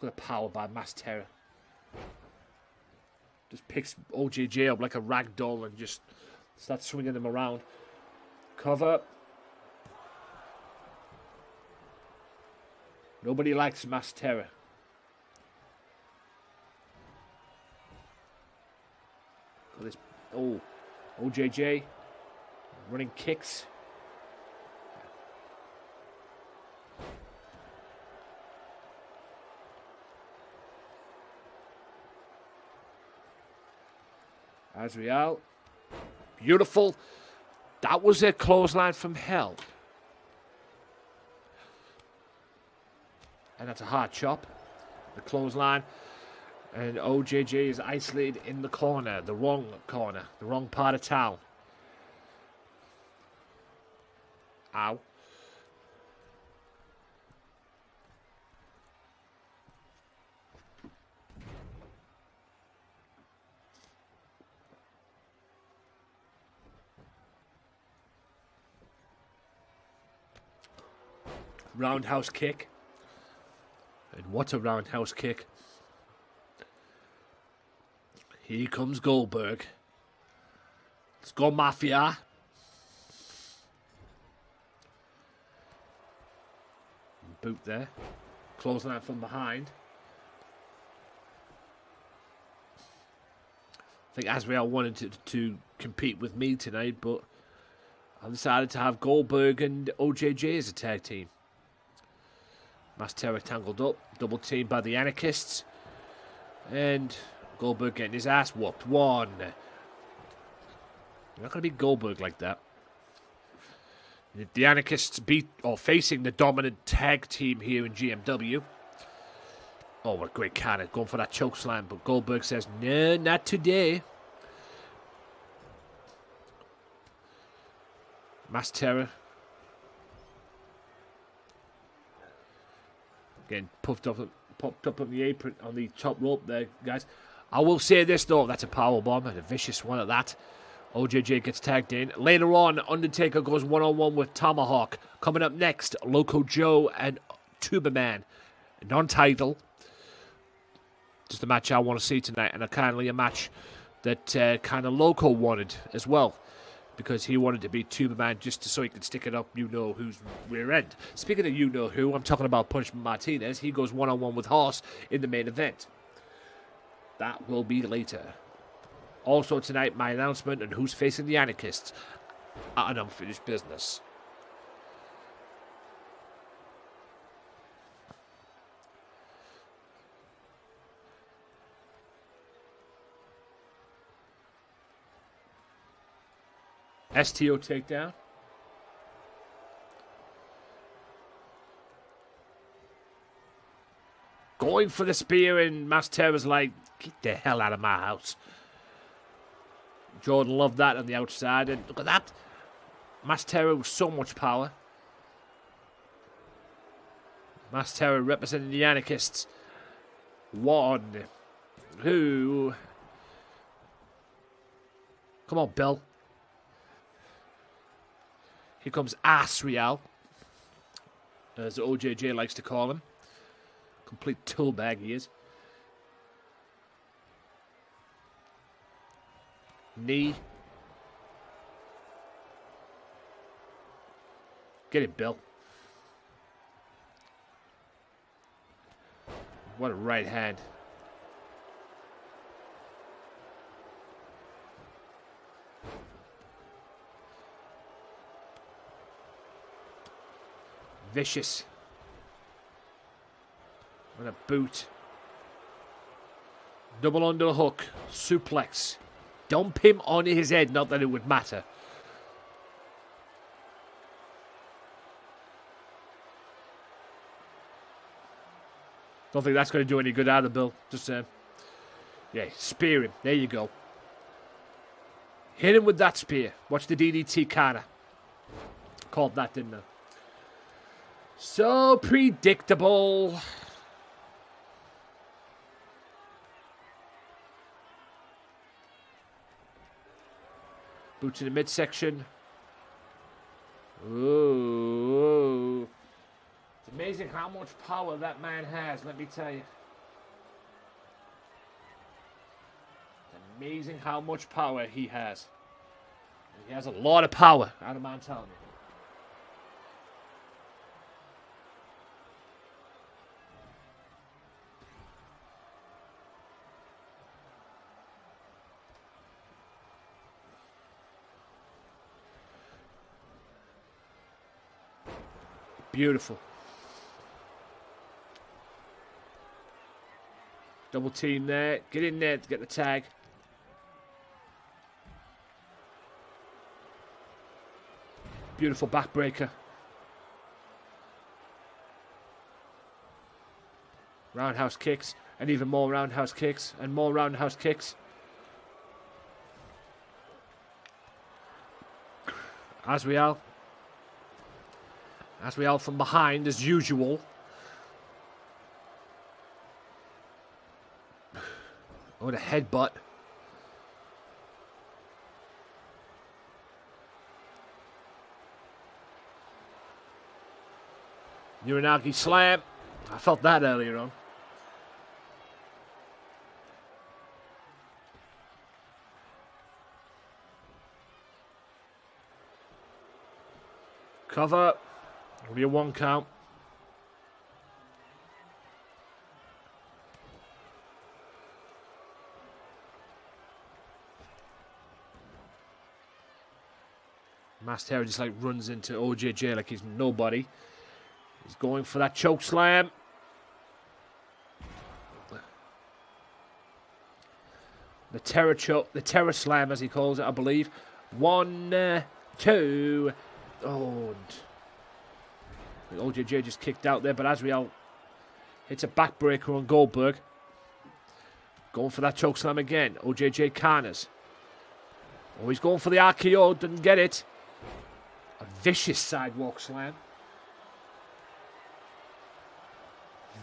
Look at the power by Mass Terror. Just picks OJJ up like a rag doll and just starts swinging him around. Cover. Nobody likes Mass Terror. This, oh, OJJ running kicks. Azrael. Beautiful. That was a clothesline from hell. And that's a hard chop. The clothesline. And OJJ is isolated in the corner. The wrong part of town. Ow. Roundhouse kick. And what a roundhouse kick. Here comes Goldberg. Let's go, Mafia. Boot there. Clothesline from behind. I think Azrael wanted to compete with me tonight, but I decided to have Goldberg and OJJ as a tag team. Mass Terror tangled up, double teamed by the Anarchists, and Goldberg getting his ass whooped. One. You're not going to beat Goldberg like that. The Anarchists facing the dominant tag team here in GMW. Oh, what a great counter. Going for that choke slam, but Goldberg says, no, not today. Mass Terror Getting popped up on the apron, on the top rope there, guys. I will say this, though. That's a power bomb, and a vicious one at that. OJJ gets tagged in. Later on, Undertaker goes one-on-one with Tomahawk. Coming up next, Loco Joe and Tuberman. Non-title. Just a match I want to see tonight, and a match that kind of Loco wanted as well, because he wanted to beat Tuberman just so he could stick it up you-know-who's rear end. Speaking of you-know-who, I'm talking about Punishment Martinez. He goes one-on-one with Horse in the main event. That will be later. Also tonight, my announcement on who's facing the Anarchists at an Unfinished Business. STO takedown. Going for the spear, and Master's like, get the hell out of my house. Jordan loved that on the outside, and look at that. Master with so much power. Master representing the Anarchists. 1, 2. Come on, Bill. Here comes Asriel, as OJJ likes to call him. Complete tool bag he is. Knee. Get it, Bill. What a right hand. Vicious. What a boot. Double underhook. Suplex. Dump him on his head. Not that it would matter. Don't think that's going to do any good either, Bill. Just, yeah, spear him. There you go. Hit him with that spear. Watch the DDT kinda. Called that, didn't I? So predictable. Boot to the midsection. Ooh. It's amazing how much power that man has, let me tell you. It's amazing how much power he has. He has a lot of power, I don't mind telling you. Beautiful. Double team there. Get in there to get the tag. Beautiful backbreaker. Roundhouse kicks. And even more roundhouse kicks. And more roundhouse kicks. Asriel from behind, as usual. Oh, the headbutt. Uranagi slam. I felt that earlier on. Cover. It'll be a 1 count. Master just like runs into OJJ like he's nobody. He's going for that choke slam. The terror choke, the terror slam as he calls it, I believe. 1, 2. Oh, and OJJ just kicked out there, but Asriel hits a backbreaker on Goldberg. Going for that choke slam again. OJJ corners. Oh, he's going for the RKO, didn't get it. A vicious sidewalk slam.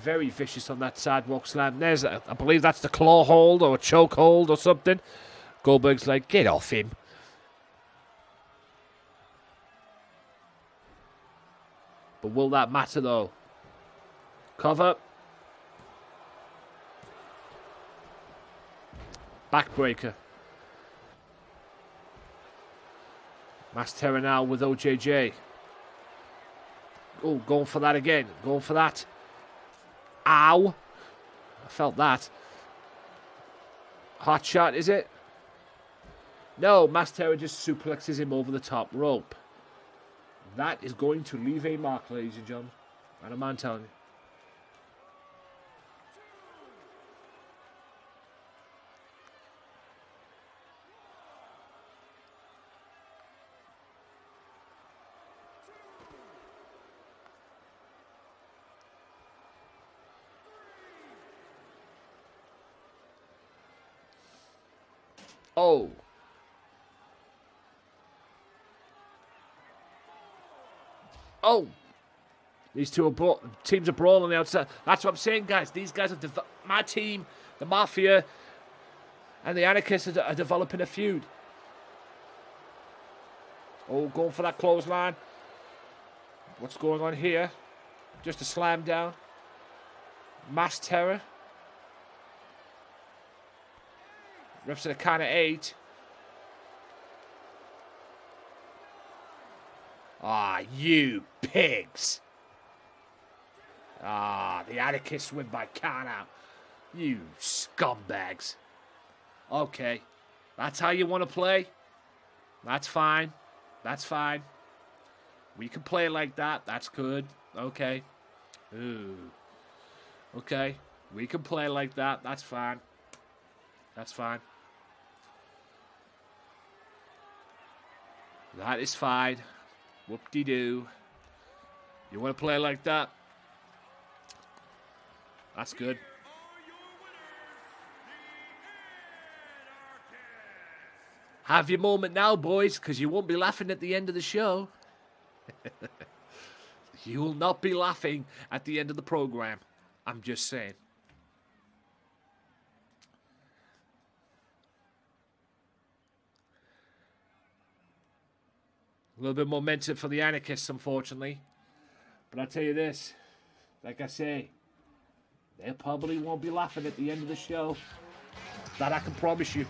very vicious on that sidewalk slam. There's, I believe that's the claw hold or choke hold or something. Goldberg's like, get off him. But will that matter though? Cover. Backbreaker. Mass Terror now with OJJ. Oh, going for that again. Going for that. Ow. I felt that. Hot shot, is it? No, Mass Terror just suplexes him over the top rope. That is going to leave a mark, ladies and gentlemen. And a man telling you. Oh. Oh. These two are teams are brawling on the outside. That's what I'm saying, guys. These guys are my team, the Mafia, and the Anarchists are developing a feud. Oh, going for that clothesline. What's going on here? Just a slam down. Mass Terror. Refs at a count of 8. Ah, you pigs. Ah, the Anarchists win by count out. You scumbags. Okay. That's how you want to play? That's fine. That's fine. We can play like that. That's good. Okay. Ooh. Okay. We can play like that. That's fine. That's fine. That is fine. Whoop-de-doo. You want to play like that? That's good. Have your moment now, boys, because you won't be laughing at the end of the show. You will not be laughing at the end of the program. I'm just saying. A little bit more momentum for the Anarchists, unfortunately. But I'll tell you this. Like I say, they probably won't be laughing at the end of the show. That I can promise you.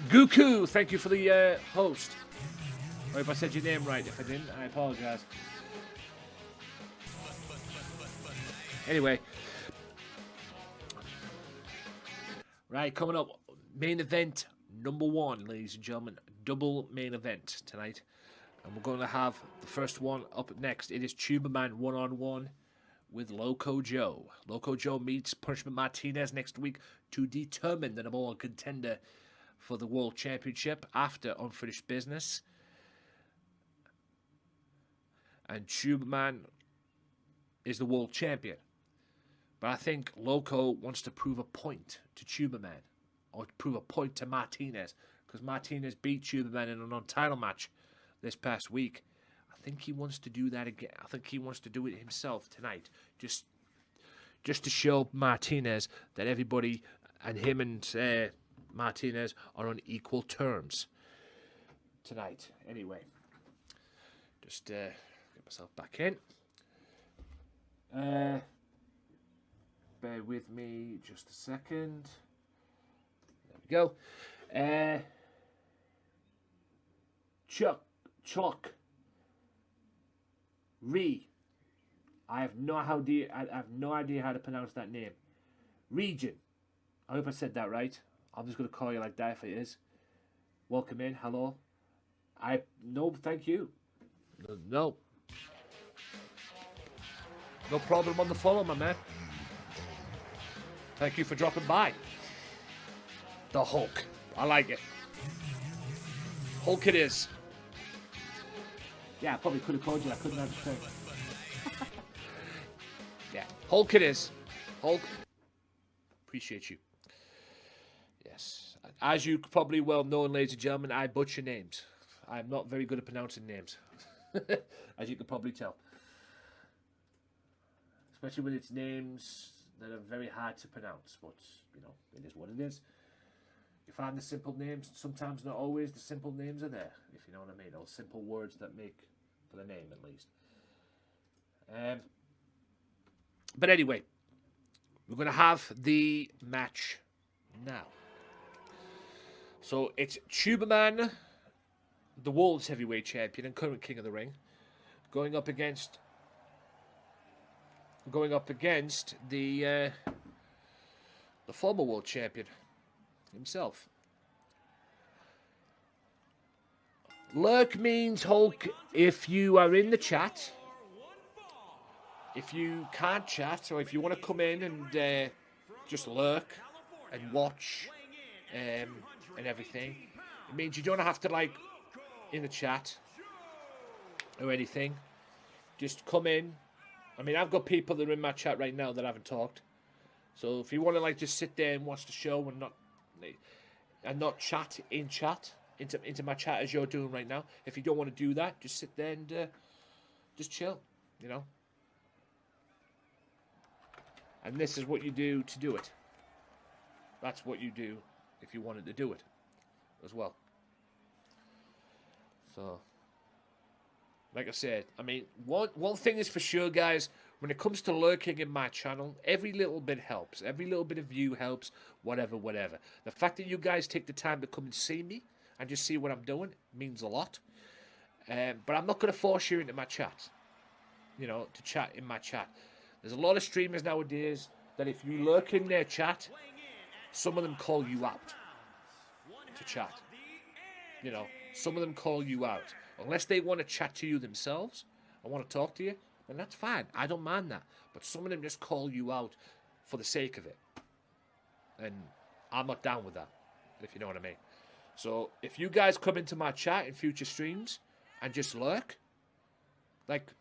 Goku, thank you for the host. I hope I said your name right. If I didn't, I apologize. Anyway. Right, coming up. Main event number 1, ladies and gentlemen. Double main event tonight. And we're going to have the first one up next. It is Tuberman 1-on-1 with Loco Joe. Loco Joe meets Punishment Martinez next week to determine the number 1 contender for the World Championship after unfinished business. And Tuberman is the world champion. But I think Loco wants to prove a point to Tuberman. Or to prove a point to Martinez. Because Martinez beat Tuberman in an untitled match this past week. I think he wants to do that again. I think he wants to do it himself tonight. Just to show Martinez that everybody and him and Martinez are on equal terms tonight. Anyway, just get myself back in. Bear with me just a second. There we go. Chuck. I have no idea how to pronounce that name. Region. I hope I said that right. I'm just going to call you like that if it is. Welcome in. Hello. No, thank you. No. No problem on the follow, my man. Thank you for dropping by. The Hulk. I like it. Hulk it is. Yeah, I probably could have called you. I couldn't understand. Yeah, Hulk it is. Hulk. Appreciate you. Yes. As you probably well know, ladies and gentlemen, I butcher names. I'm not very good at pronouncing names. As you can probably tell. especially with its names that are very hard to pronounce. But you know, it is what it is. You find the simple names. Sometimes, not always, the simple names are there. If you know what I mean, or simple words that make for the name at least. But anyway, we're going to have the match now. So it's Tuberman, the World's Heavyweight Champion and current King of the Ring, going up against the former World Champion himself. Lurk means Hulk if you are in the chat. If you can't chat, or if you want to come in and just lurk and watch and everything, it means you don't have to like in the chat or anything. Just come in. I mean, I've got people that are in my chat right now that haven't talked. So if you want to like just sit there and watch the show and not chat into my chat as you're doing right now, if you don't want to do that, just sit there and just chill, you know. And this is what you do to do it. That's what you do if you wanted to do it as well. So, like I said, I mean, one thing is for sure, guys, when it comes to lurking in my channel, every little bit helps. Every little bit of view helps, whatever. The fact that you guys take the time to come and see me and just see what I'm doing means a lot. But I'm not going to force you into my chat, you know, to chat in my chat. There's a lot of streamers nowadays that if you lurk in their chat, some of them call you out to chat. You know, some of them call you out. Unless they want to chat to you themselves and want to talk to you, then that's fine. I don't mind that. But some of them just call you out for the sake of it. And I'm not down with that, if you know what I mean. So if you guys come into my chat in future streams and just lurk, like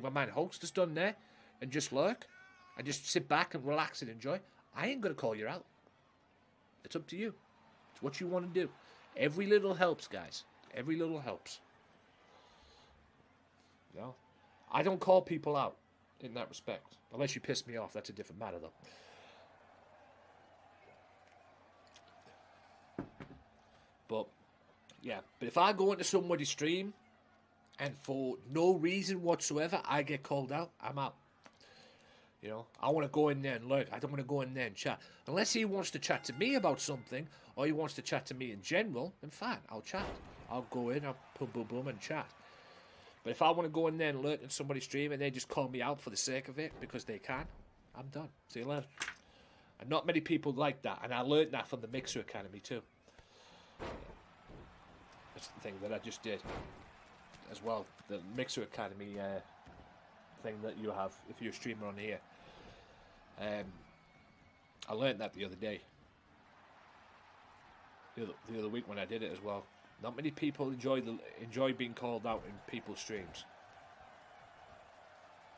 my man Hulk's just done there, and just lurk, and just sit back and relax and enjoy, I ain't going to call you out. It's up to you. It's what you want to do. Every little helps, guys. Every little helps. You know? I don't call people out in that respect. Unless you piss me off. That's a different matter, though. But, yeah. But if I go into somebody's stream, and for no reason whatsoever, I get called out, I'm out. You know, I want to go in there and lurk. I don't want to go in there and chat. Unless he wants to chat to me about something, or he wants to chat to me in general, then fine, I'll chat. I'll go in, I'll boom, and chat. But if I want to go in there and lurk in somebody's stream and they just call me out for the sake of it because they can, I'm done. See you later. And not many people like that. And I learned that from the Mixer Academy too. That's the thing that I just did as well. The Mixer Academy thing that you have if you're a streamer on here. I learned that the other day. The other week when I did it as well. Not many people enjoy being called out in people's streams.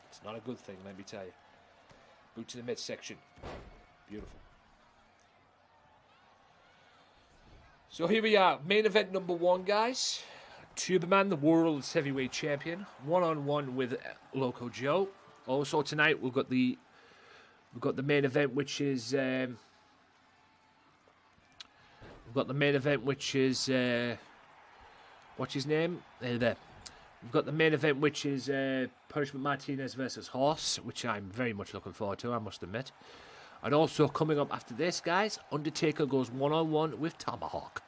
It's not a good thing, let me tell you. Boot to the midsection. Beautiful. So here we are. Main event number 1, guys. Tuberman, the World's Heavyweight Champion, one-on-one with Loco Joe. Also tonight we've got the main event, which is what's his name? There. We've got the main event, which is Punishment Martinez versus Horse, which I'm very much looking forward to, I must admit. And also coming up after this, guys, Undertaker goes one-on-one with Tomahawk.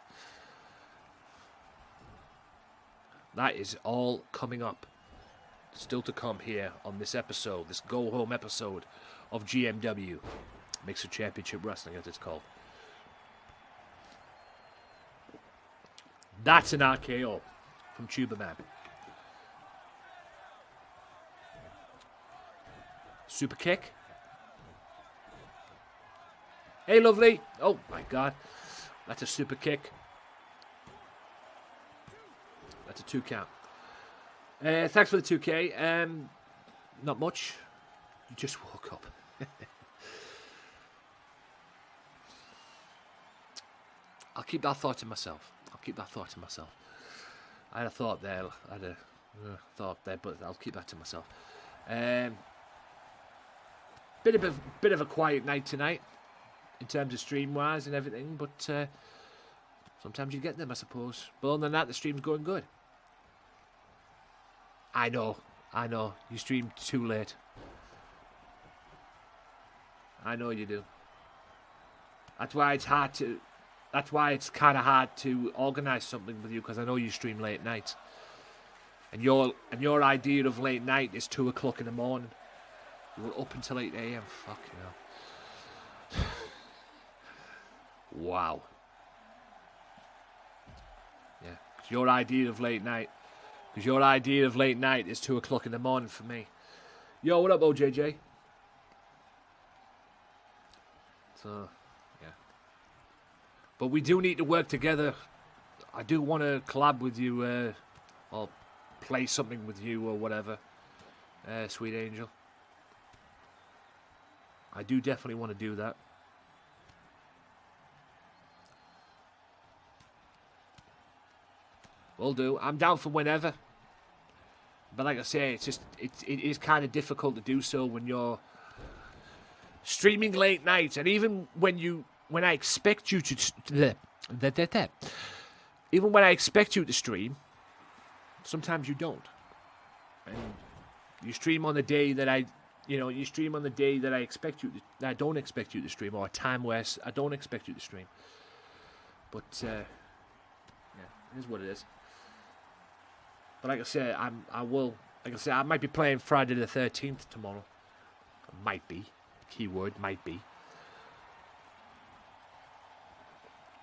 That is all coming up. Still to come here on this episode, this go-home episode of GMW. Mixer Championship Wrestling, as it's called. That's an RKO from Tuberman. Super kick. Hey, lovely. Oh, my God. That's a super kick. That's a 2 count. Thanks for the 2K. Not much. You just woke up. I'll keep that thought to myself. I had a thought there. But I'll keep that to myself. bit of a quiet night tonight in terms of stream-wise and everything, but sometimes you get them, I suppose. But other than that, the stream's going good. I know. You streamed too late. I know you do. That's why it's hard to... That's why it's kind of hard to organise something with you, because I know you stream late nights. And your idea of late night is 2 o'clock in the morning. You were up until 8 a.m. Fucking hell. Wow. Yeah, 'cause your idea of late night is 2 o'clock in the morning for me. Yo, what up, OJJ? So, yeah. But we do need to work together. I do want to collab with you, or play something with you or whatever, Sweet Angel. I do definitely want to do that. Will do. I'm down for whenever. But like I say, it is kind of difficult to do so when you're streaming late nights, and even when I expect you to even when I expect you to stream, sometimes you don't. And you stream on the day that I expect you to, that I don't expect you to stream, or a time where I don't expect you to stream. But yeah, it is what it is. But like I say, I might be playing Friday the 13th tomorrow. Might be. Keyword, might be.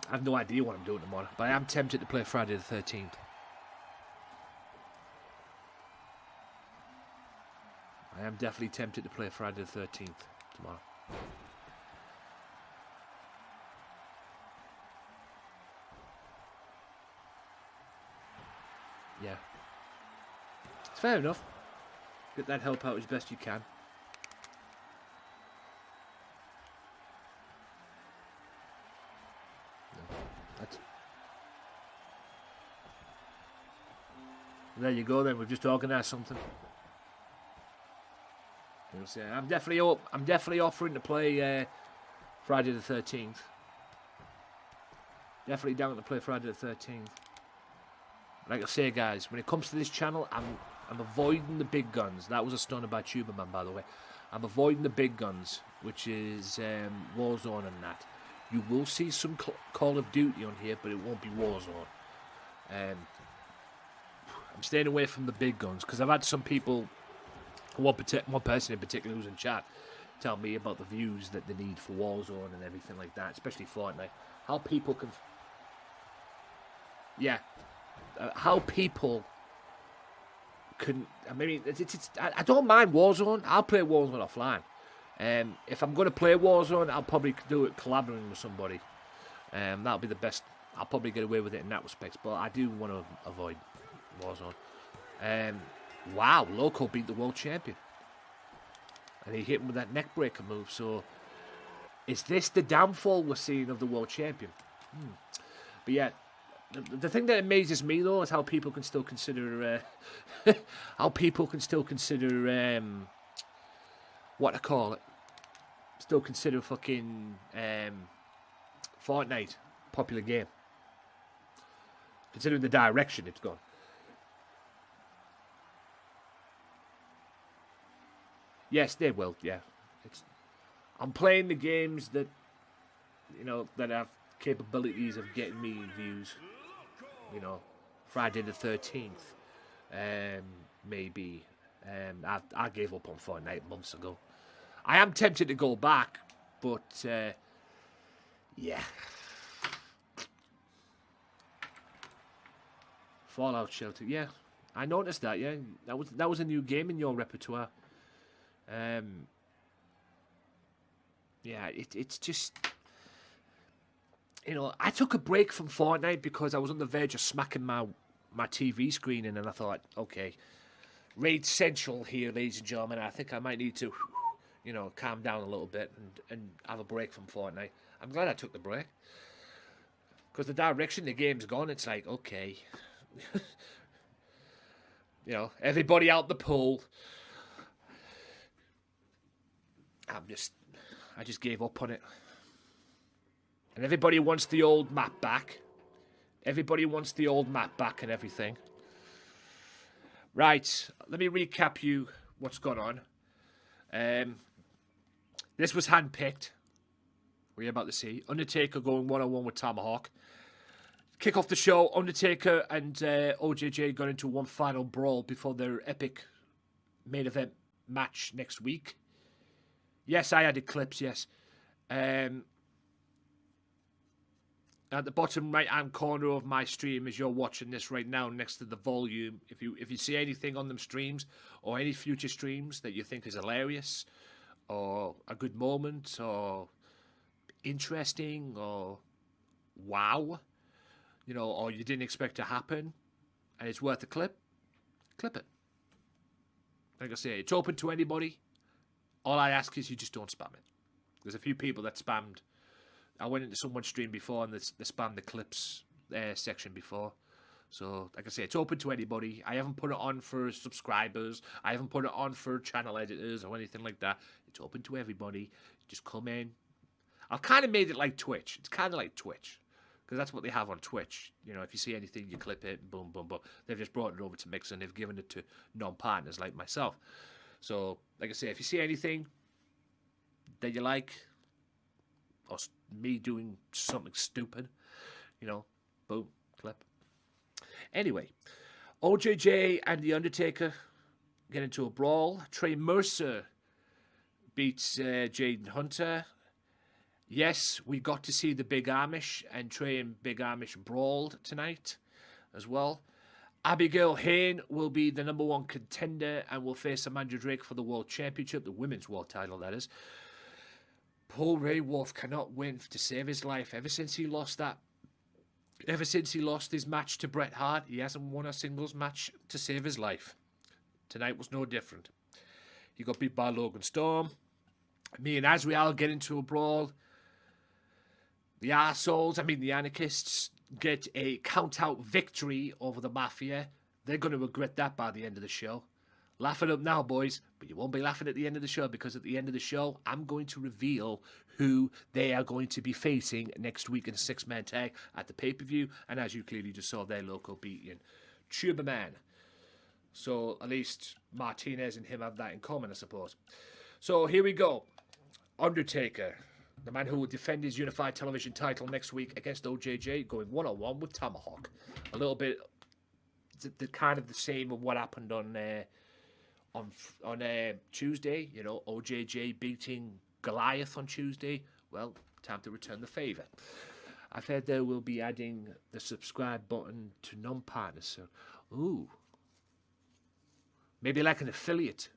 I have no idea what I'm doing tomorrow, but I am tempted to play Friday the 13th. I am definitely tempted to play Friday the 13th tomorrow. Yeah. It's fair enough. Get that help out as best you can. There you go then, we've just organised something. I'm definitely offering to play Friday the 13th. Definitely down to play Friday the 13th. Like I say, guys, when it comes to this channel, I'm avoiding the big guns. That was a stunner by Tuberman, by the way. I'm avoiding the big guns, which is Warzone and that. You will see some Call of Duty on here, but it won't be Warzone. I'm staying away from the big guns, because I've had some people, one person in particular who's in chat, tell me about the views that they need for Warzone and everything like that, especially Fortnite. How people can... Yeah. How people can... I mean, I don't mind Warzone. I'll play Warzone offline. If I'm going to play Warzone, I'll probably do it collaborating with somebody. That'll be the best. I'll probably get away with it in that respect, but I do want to avoid Warzone. Wow, Loco beat the world champion. And he hit him with that neck breaker move, so... Is this the downfall we're seeing of the world champion? But yeah, the thing that amazes me, though, is how people can still consider... what I call it. Still consider fucking... Fortnite popular game. Considering the direction it's gone. Yes, they will, yeah. I'm playing the games that, that have capabilities of getting me views. Friday the 13th, maybe. I gave up on Fortnite months ago. I am tempted to go back, but, yeah. Fallout Shelter, yeah. I noticed that, yeah. That was a new game in your repertoire. Yeah, it's just, I took a break from Fortnite because I was on the verge of smacking my TV screen in, and I thought, okay, Raid Central here, ladies and gentlemen. I think I might need to, calm down a little bit and have a break from Fortnite. I'm glad I took the break, because the direction the game's gone, it's like, okay, everybody out the pool. I just gave up on it. And everybody wants the old map back. Everybody wants the old map back and everything. Right, let me recap you what's gone on. This was handpicked. We're about to see Undertaker going one-on-one with Tomahawk. Kick off the show. Undertaker and OJJ got into one final brawl before their epic main event match next week. Yes, I added clips. Yes. At the bottom right-hand corner of my stream, as you're watching this right now, next to the volume, if you see anything on them streams or any future streams that you think is hilarious or a good moment or interesting or wow, you know, or you didn't expect to happen and it's worth a clip, clip it. Like I say, it's open to anybody. All I ask is you just don't spam it. There's a few people that spammed. I went into someone's stream before and they spammed the clips section before. So, like I say, it's open to anybody. I haven't put it on for subscribers. I haven't put it on for channel editors or anything like that. It's open to everybody. Just come in. I've kind of made it like Twitch. It's kind of like Twitch. Because that's what they have on Twitch. You know, if you see anything, you clip it, boom, boom, boom. They've just brought it over to Mixer and they've given it to non-partners like myself. So, like I say, if you see anything that you like, or me doing something stupid, you know, boom, clip. Anyway, OJJ and The Undertaker get into a brawl. Trey Mercer beats Jaden Hunter. Yes, we got to see the Big Amish, and Trey and Big Amish brawled tonight as well. Abigail Hayne will be the #1 contender and will face Amanda Drake for the World Championship, the women's world title, that is. Paul Ray Wolf cannot win to save his life. Ever since he lost his match to Bret Hart, he hasn't won a singles match to save his life. Tonight was no different. He got beat by Logan Storm. Me and Azrael get into a brawl. The Anarchists, get a count-out victory over the Mafia. They're going to regret that by the end of the show. Laugh it up now, boys, but you won't be laughing at the end of the show, because at the end of the show, I'm going to reveal who they are going to be facing next week in a 6-man tag at the pay-per-view. And as you clearly just saw there, Loco beating Tuberman. So at least Martinez and him have that in common, I suppose. So here we go. Undertaker, the man who will defend his unified television title next week against OJJ, going one-on-one with Tomahawk. A little bit, the kind of the same of what happened on Tuesday. You know, OJJ beating Goliath on Tuesday. Well, time to return the favour. I've heard they will be adding the subscribe button to non-partners. So, ooh, maybe like an affiliate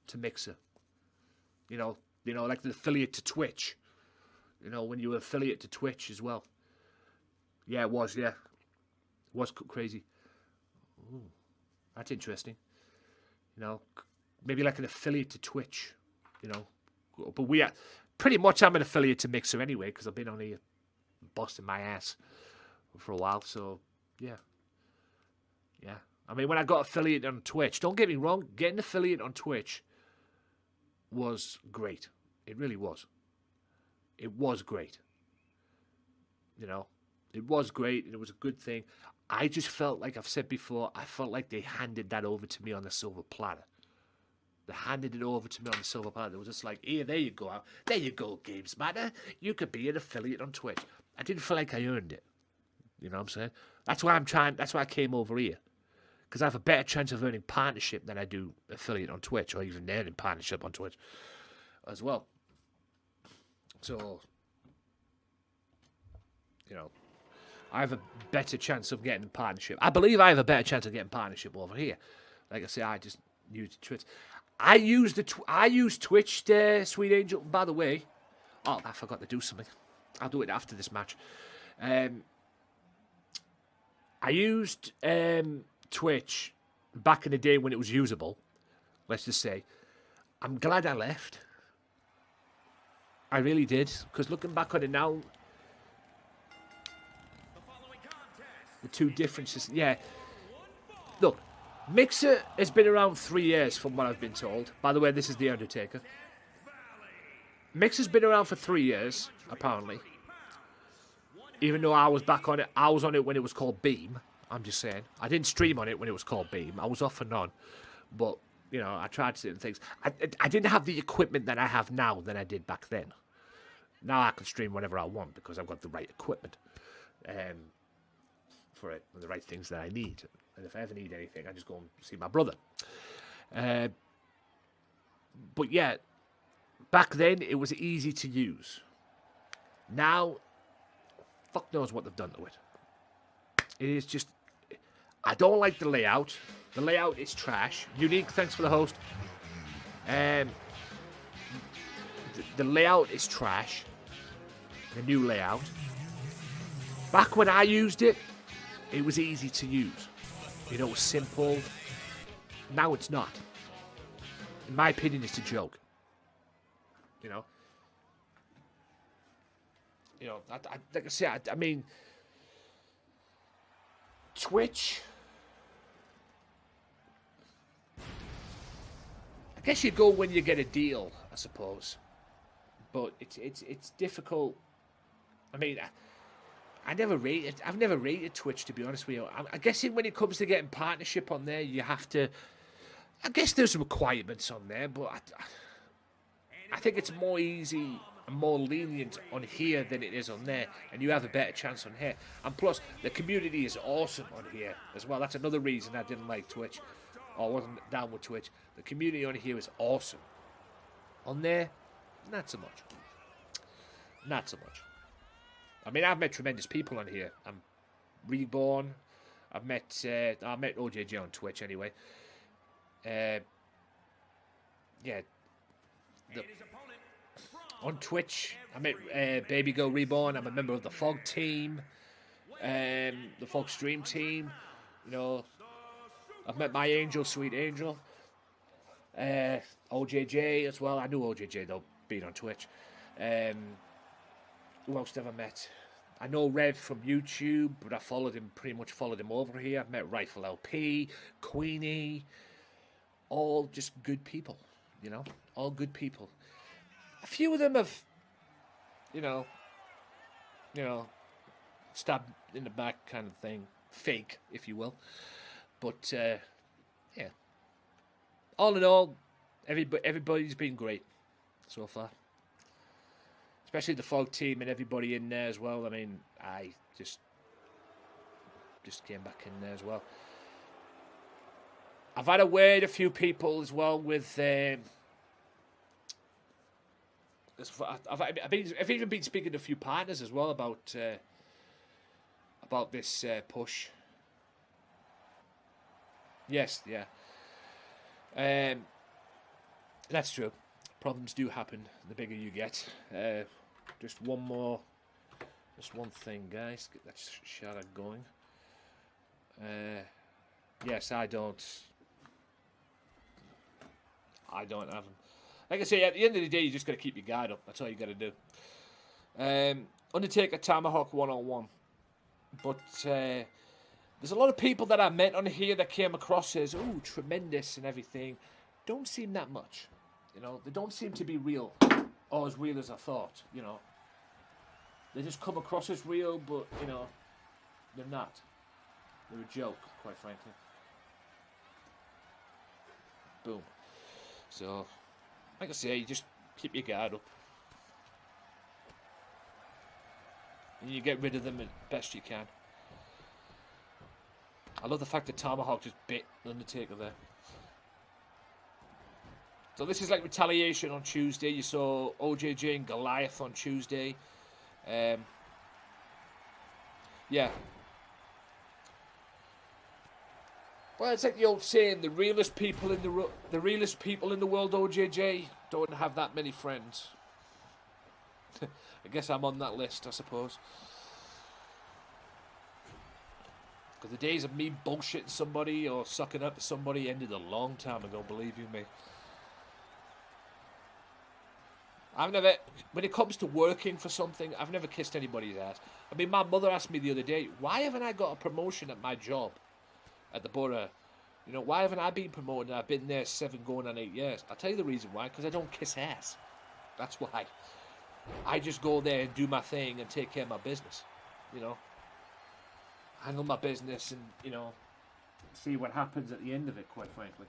to Mixer. You know, like the affiliate to Twitch. You know, when you were affiliate to Twitch as well. Yeah, it was. Yeah, it was crazy. Ooh, that's interesting. You know, maybe like an affiliate to Twitch. You know, but we are pretty much. I'm an affiliate to Mixer anyway, because I've been on here busting my ass for a while. So yeah. I mean, when I got affiliate on Twitch, don't get me wrong, getting affiliate on Twitch was great. It really was. It was great. You know, it was great, and it was a good thing. I just felt like I've said before, I felt like they handed that over to me on the silver platter. They handed it over to me on the silver platter. It was just like, here, there you go. There you go, Gamesmatter. You could be an affiliate on Twitch. I didn't feel like I earned it. You know what I'm saying? That's why I came over here. Because I have a better chance of earning partnership than I do affiliate on Twitch, or even earning partnership on Twitch as well. So, you know, I have a better chance of getting partnership. I believe I have a better chance of getting partnership over here. Like I say, I just used Twitch. I use Twitch, Sweet Angel. By the way, oh, I forgot to do something. I'll do it after this match. I used Twitch back in the day when it was usable. Let's just say, I'm glad I left. I really did, because looking back on it now, the two differences. Yeah, look, Mixer has been around 3 years from what I've been told. By the way, this is The Undertaker. Mix has been around for 3 years, apparently. Even though I was back on it, I was on it when it was called Beam. I'm just saying. I didn't stream on it when it was called Beam. I was off and on. But, you know, I tried certain things. I didn't have the equipment that I have now than I did back then. Now I can stream whenever I want because I've got the right equipment for it. And the right things that I need. And if I ever need anything, I just go and see my brother. But yeah, back then it was easy to use. Now, fuck knows what they've done to it. It is just... I don't like the layout. The layout is trash. Unique, thanks for the host. The layout is trash. The new layout. Back when I used it, it was easy to use. You know, it was simple. Now it's not. In my opinion, it's a joke. You know? You know, like I say, I mean... Twitch... I guess you go when you get a deal, I suppose. But it's difficult. I mean, I've never rated Twitch, to be honest with you. I'm guessing when it comes to getting partnership on there, you have to... I guess there's requirements on there, but I think it's more easy and more lenient on here than it is on there, and you have a better chance on here. And plus, the community is awesome on here as well. That's another reason I didn't like Twitch, or wasn't down with Twitch. The community on here is awesome. On there, not so much. Not so much. I mean, I've met tremendous people on here. I'm Reborn. I met OJJ on Twitch anyway. Yeah. On Twitch, I met Baby Girl Reborn. I'm a member of the Fog team, the Fog stream team. You know, I've met my angel, Sweet Angel. OJJ as well. I knew OJJ though, being on Twitch. Who else have I met? I know Red from YouTube, but I pretty much followed him over here. I've met Rifle LP, Queenie, all just good people, you know, all good people. A few of them have, you know, stabbed in the back kind of thing, fake, if you will. But yeah, all in all, everybody's been great so far. Especially the Fog team and everybody in there as well. I mean, I just came back in there as well. I've had a word a few people as well with. I've even been speaking to a few partners as well about this push. Yes, yeah. That's true. Problems do happen the bigger you get. Just one thing, guys. Get that shadow going. Yes, I don't have them. Like I say, at the end of the day, you just got to keep your guard up. That's all you got to do. Undertaker Tomahawk 101. But there's a lot of people that I met on here that came across as, ooh, tremendous and everything. Don't seem that much. You know, they don't seem to be real. Or as real as I thought, you know. They just come across as real, but, you know, they're not. They're a joke, quite frankly. Boom. So, like I say, you just keep your guard up. And you get rid of them as best you can. I love the fact that Tomahawk just bit Undertaker there. So this is like retaliation on Tuesday. You saw OJJ and Goliath on Tuesday. Yeah. Well, it's like the old saying: the realest people in the world, OJJ, don't have that many friends. I guess I'm on that list, I suppose. Because the days of me bullshitting somebody or sucking up to somebody ended a long time ago. Believe you me. I've never, when it comes to working for something, I've never kissed anybody's ass. I mean, my mother asked me the other day, why haven't I got a promotion at my job at the borough? You know, why haven't I been promoted? I've been there 7 going on 8 years. I'll tell you the reason why, because I don't kiss ass. That's why. I just go there and do my thing and take care of my business. You know, handle my business and, you know, see what happens at the end of it, quite frankly.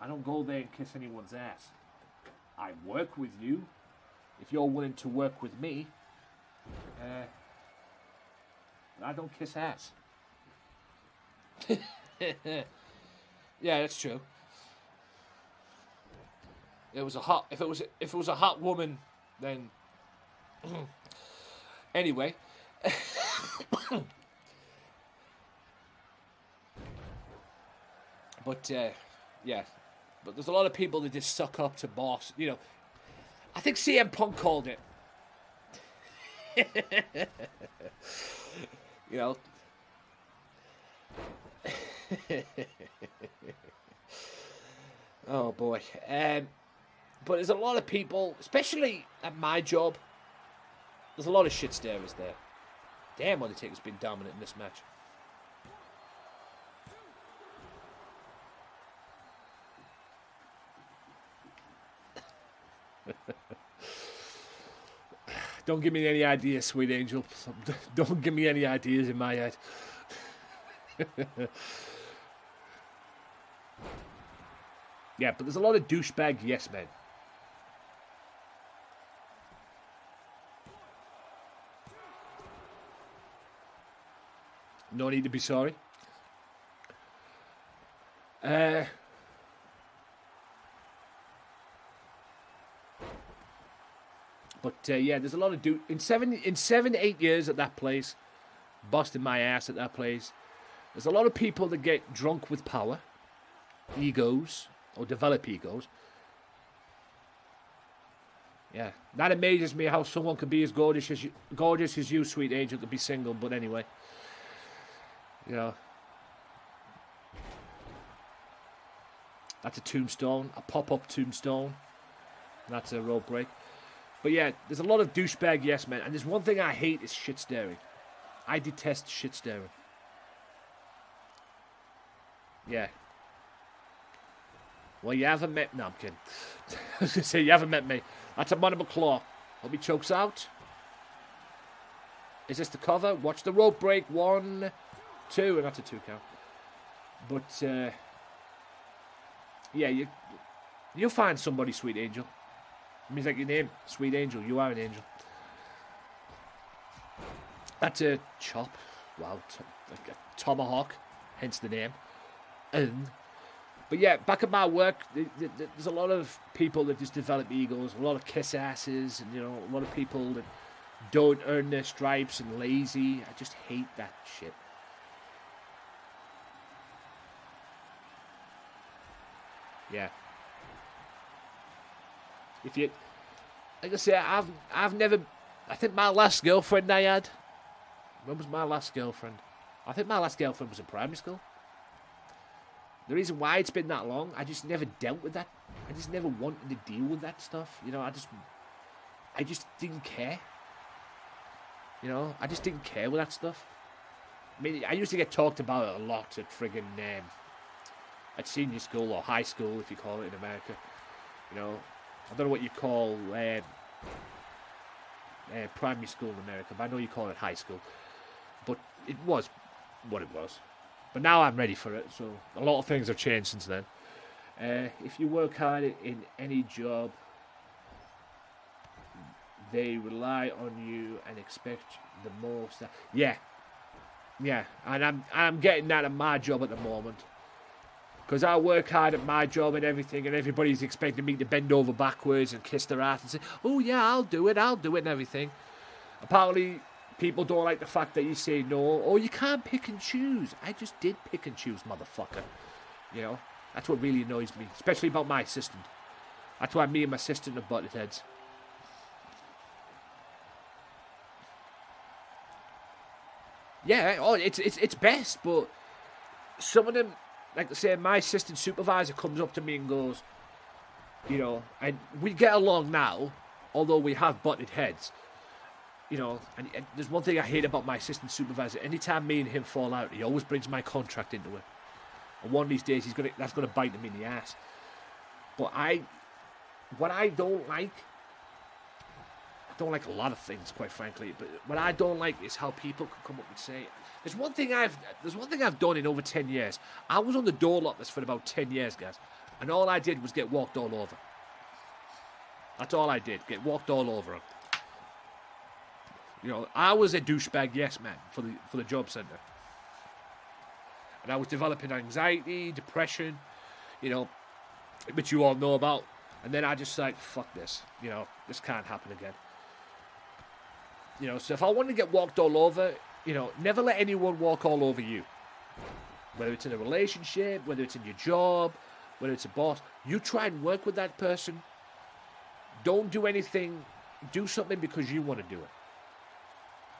I don't go there and kiss anyone's ass. I work with you. If you're willing to work with me, I don't kiss ass. Yeah, that's true. If it was a hot woman, then anyway. But yeah, but there's a lot of people that just suck up to boss. You know, I think CM Punk called it. You know. Oh boy. But there's a lot of people, especially at my job, there's a lot of shit starers there. Damn, Undertaker's been dominant in this match. Don't give me any ideas, sweet angel. Don't give me any ideas in my head. Yeah, but there's a lot of douchebag yes men. No need to be sorry. But yeah, there's a lot of in 8 years at that place, busting my ass at that place. There's a lot of people that get drunk with power, egos, or develop egos. Yeah, that amazes me how someone could be as gorgeous as you, sweet angel, to be single. But anyway, you know, that's a tombstone, a pop-up tombstone. That's a rope break. But yeah, there's a lot of douchebag yes men, and there's one thing I hate is shit staring. I detest shit staring. Yeah. Well, you haven't met... No, I'm kidding. I was going to say, you haven't met me. That's a Money McClaw. Hope he chokes out. Is this the cover? Watch the rope break. 1, 2, and that's a 2 count. But, yeah, you'll find somebody, sweet angel. It means like your name, sweet angel. You are an angel. That's a chop. Wow, like a tomahawk, hence the name. But yeah, back at my work, there's a lot of people that just develop egos, a lot of kiss asses, and, you know, a lot of people that don't earn their stripes and lazy. I just hate that shit. Yeah. If you, like I say, I've never. I think my last girlfriend I had. When was my last girlfriend? I think my last girlfriend was in primary school. The reason why it's been that long, I just never dealt with that. I just never wanted to deal with that stuff. You know, I just didn't care. You know, I just didn't care with that stuff. I mean, I used to get talked about it a lot at friggin' at senior school or high school, if you call it in America. You know, I don't know what you call primary school in America, but I know you call it high school. But it was what it was. But now I'm ready for it, so a lot of things have changed since then. If you work hard in any job, they rely on you and expect the most. Yeah, and I'm getting that at my job at the moment. Because I work hard at my job and everything, and everybody's expecting me to bend over backwards and kiss their ass and say, oh yeah, I'll do it and everything. Apparently, people don't like the fact that you say no, or you can't pick and choose. I just did pick and choose, motherfucker. You know, that's what really annoys me, especially about my assistant. That's why me and my assistant have butted heads. Yeah, oh, it's best, but some of them, like I say, my assistant supervisor comes up to me and goes, you know, and we get along now, although we have butted heads. You know, and there's one thing I hate about my assistant supervisor. Anytime me and him fall out, he always brings my contract into it. And one of these days, that's gonna bite him in the ass. But what I don't like a lot of things, quite frankly, but what I don't like is how people can come up and say, there's one thing I've done in over 10 years. I was on the door lockers for about 10 years, guys, and all I did was get walked all over. That's all I did, get walked all over. You know, I was a douchebag yes man for the job centre. And I was developing anxiety, depression, you know, which you all know about. And then I just like, fuck this. You know, this can't happen again. You know, so if I want to get walked all over, you know, never let anyone walk all over you. Whether it's in a relationship, whether it's in your job, whether it's a boss. You try and work with that person. Don't do anything. Do something because you want to do it.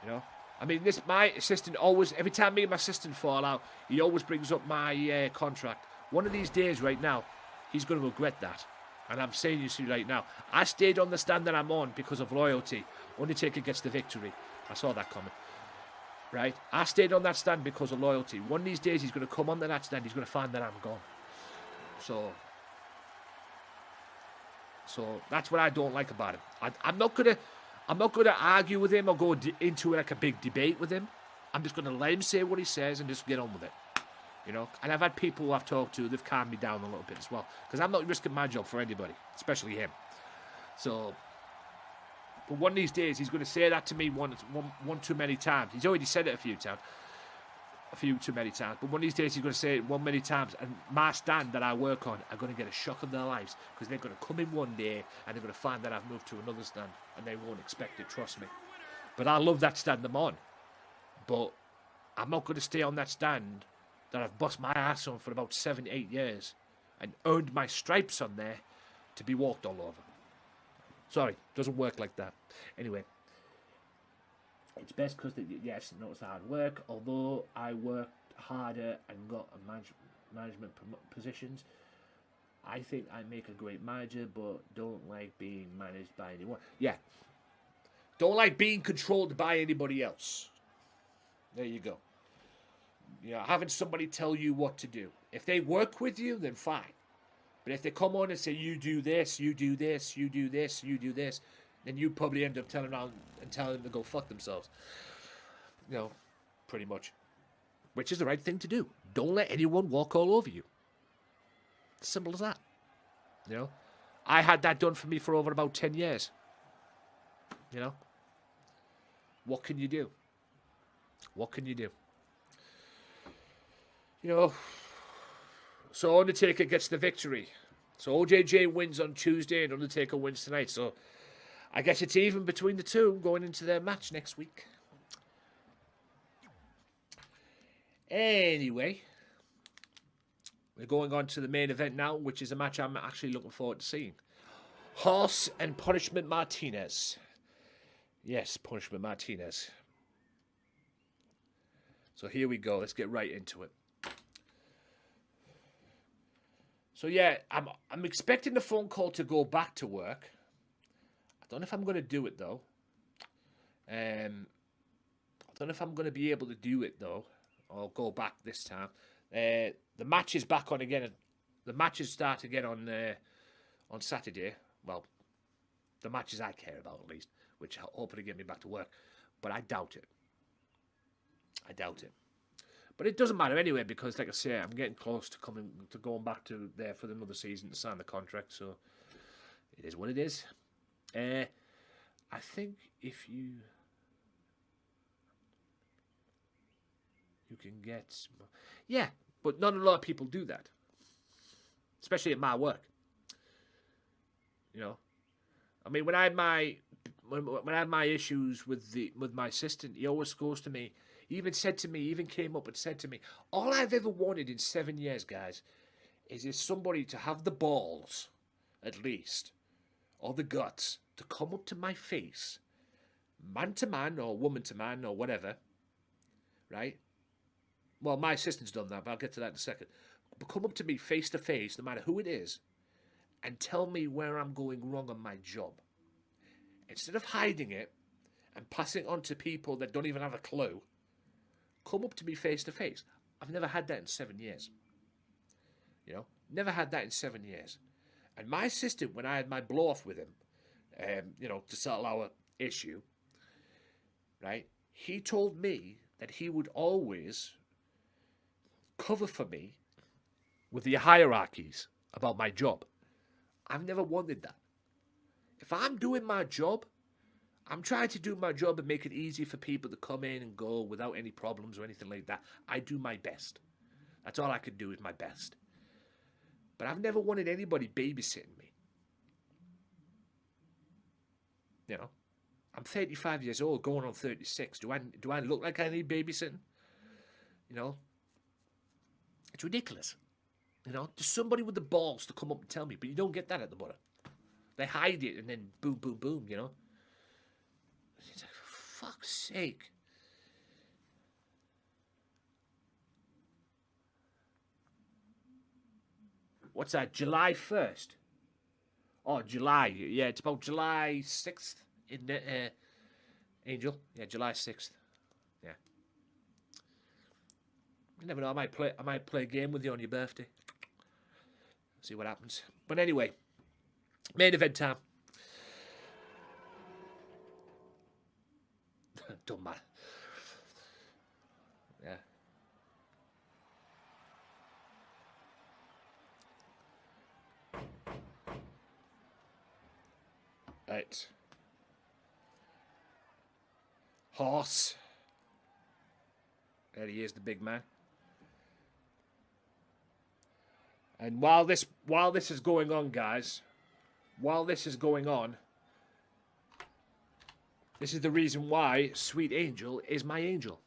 You know? I mean, my assistant always, every time me and my assistant fall out, he always brings up my contract. One of these days right now, he's going to regret that. And I'm saying you see right now, I stayed on the stand that I'm on because of loyalty. Undertaker gets the victory. I saw that coming. Right? I stayed on that stand because of loyalty. One of these days, he's going to come onto that stand. He's going to find that I'm gone. So that's what I don't like about him. I'm not gonna argue with him or go into like a big debate with him. I'm just gonna let him say what he says and just get on with it. You know. And I've had people who I've talked to, they've calmed me down a little bit as well, because I'm not risking my job for anybody, especially him. So, but one of these days he's gonna say that to me one too many times. He's already said it a few too many times. But one of these days he's going to say it one many times, and my stand that I work on are going to get a shock of their lives, because they're going to come in one day and they're going to find that I've moved to another stand, and they won't expect it, trust me. But I love that stand I'm on. But I'm not going to stay on that stand that I've bust my ass on for about 7-8 years and earned my stripes on there to be walked all over. Sorry, doesn't work like that. Anyway. It's best because, yes, notice hard work. Although I worked harder and got a management positions, I think I make a great manager, but don't like being managed by anyone. Yeah. Don't like being controlled by anybody else. There you go. You know, having somebody tell you what to do. If they work with you, then fine. But if they come on and say, you do this, you do this, you do this, you do this, then you probably end up telling them to go fuck themselves. You know, pretty much. Which is the right thing to do. Don't let anyone walk all over you. Simple as that. You know? I had that done for me for over about 10 years. You know? What can you do? What can you do? You know? So Undertaker gets the victory. So OJJ wins on Tuesday and Undertaker wins tonight. So I guess it's even between the two going into their match next week. Anyway, we're going on to the main event now, which is a match I'm actually looking forward to seeing. Horse and Punishment Martinez. Yes, Punishment Martinez. So here we go. Let's get right into it. So yeah, I'm expecting the phone call to go back to work. I don't know if I'm going to do it, though. I don't know if I'm going to be able to do it, though. I'll go back this time. The match is back on again. The matches start again on Saturday. Well, the matches I care about, at least, which hopefully get me back to work. But I doubt it. I doubt it. But it doesn't matter anyway, because, like I say, I'm getting close to going back to there for another season to sign the contract. So it is what it is. I think if you can get... Yeah, but not a lot of people do that. Especially at my work. You know? I mean, when I had my issues with my assistant, he always goes to me, he even came up and said to me, all I've ever wanted in 7 years, guys, is somebody to have the balls, at least, or the guts, to come up to my face, man to man or woman to man or whatever, right? Well, my assistant's done that, but I'll get to that in a second. But come up to me face to face, no matter who it is, and tell me where I'm going wrong on my job. Instead of hiding it and passing it on to people that don't even have a clue, come up to me face to face. I've never had that in 7 years. You know, never had that in 7 years. And my assistant, when I had my blow off with him, you know, to settle our issue, right? He told me that he would always cover for me with the hierarchies about my job. I've never wanted that. If I'm doing my job, I'm trying to do my job and make it easy for people to come in and go without any problems or anything like that. I do my best. That's all I can do is my best. But I've never wanted anybody babysitting me. You know, I'm 35 years old, going on 36. Do I look like I need babysitting? You know, it's ridiculous. You know, just somebody with the balls to come up and tell me, but you don't get that at the bottom. They hide it and then boom, boom, boom. You know, it's like, for fuck's sake. What's that? July 1st? Oh, July. Yeah, it's about July 6th in Angel. Yeah, July 6th. Yeah. You never know. I might play a game with you on your birthday. See what happens. But anyway, main event time. Don't matter. Yeah. Right. Horse. There he is, the big man. And while this is going on, guys, this is the reason why Sweet Angel is my angel.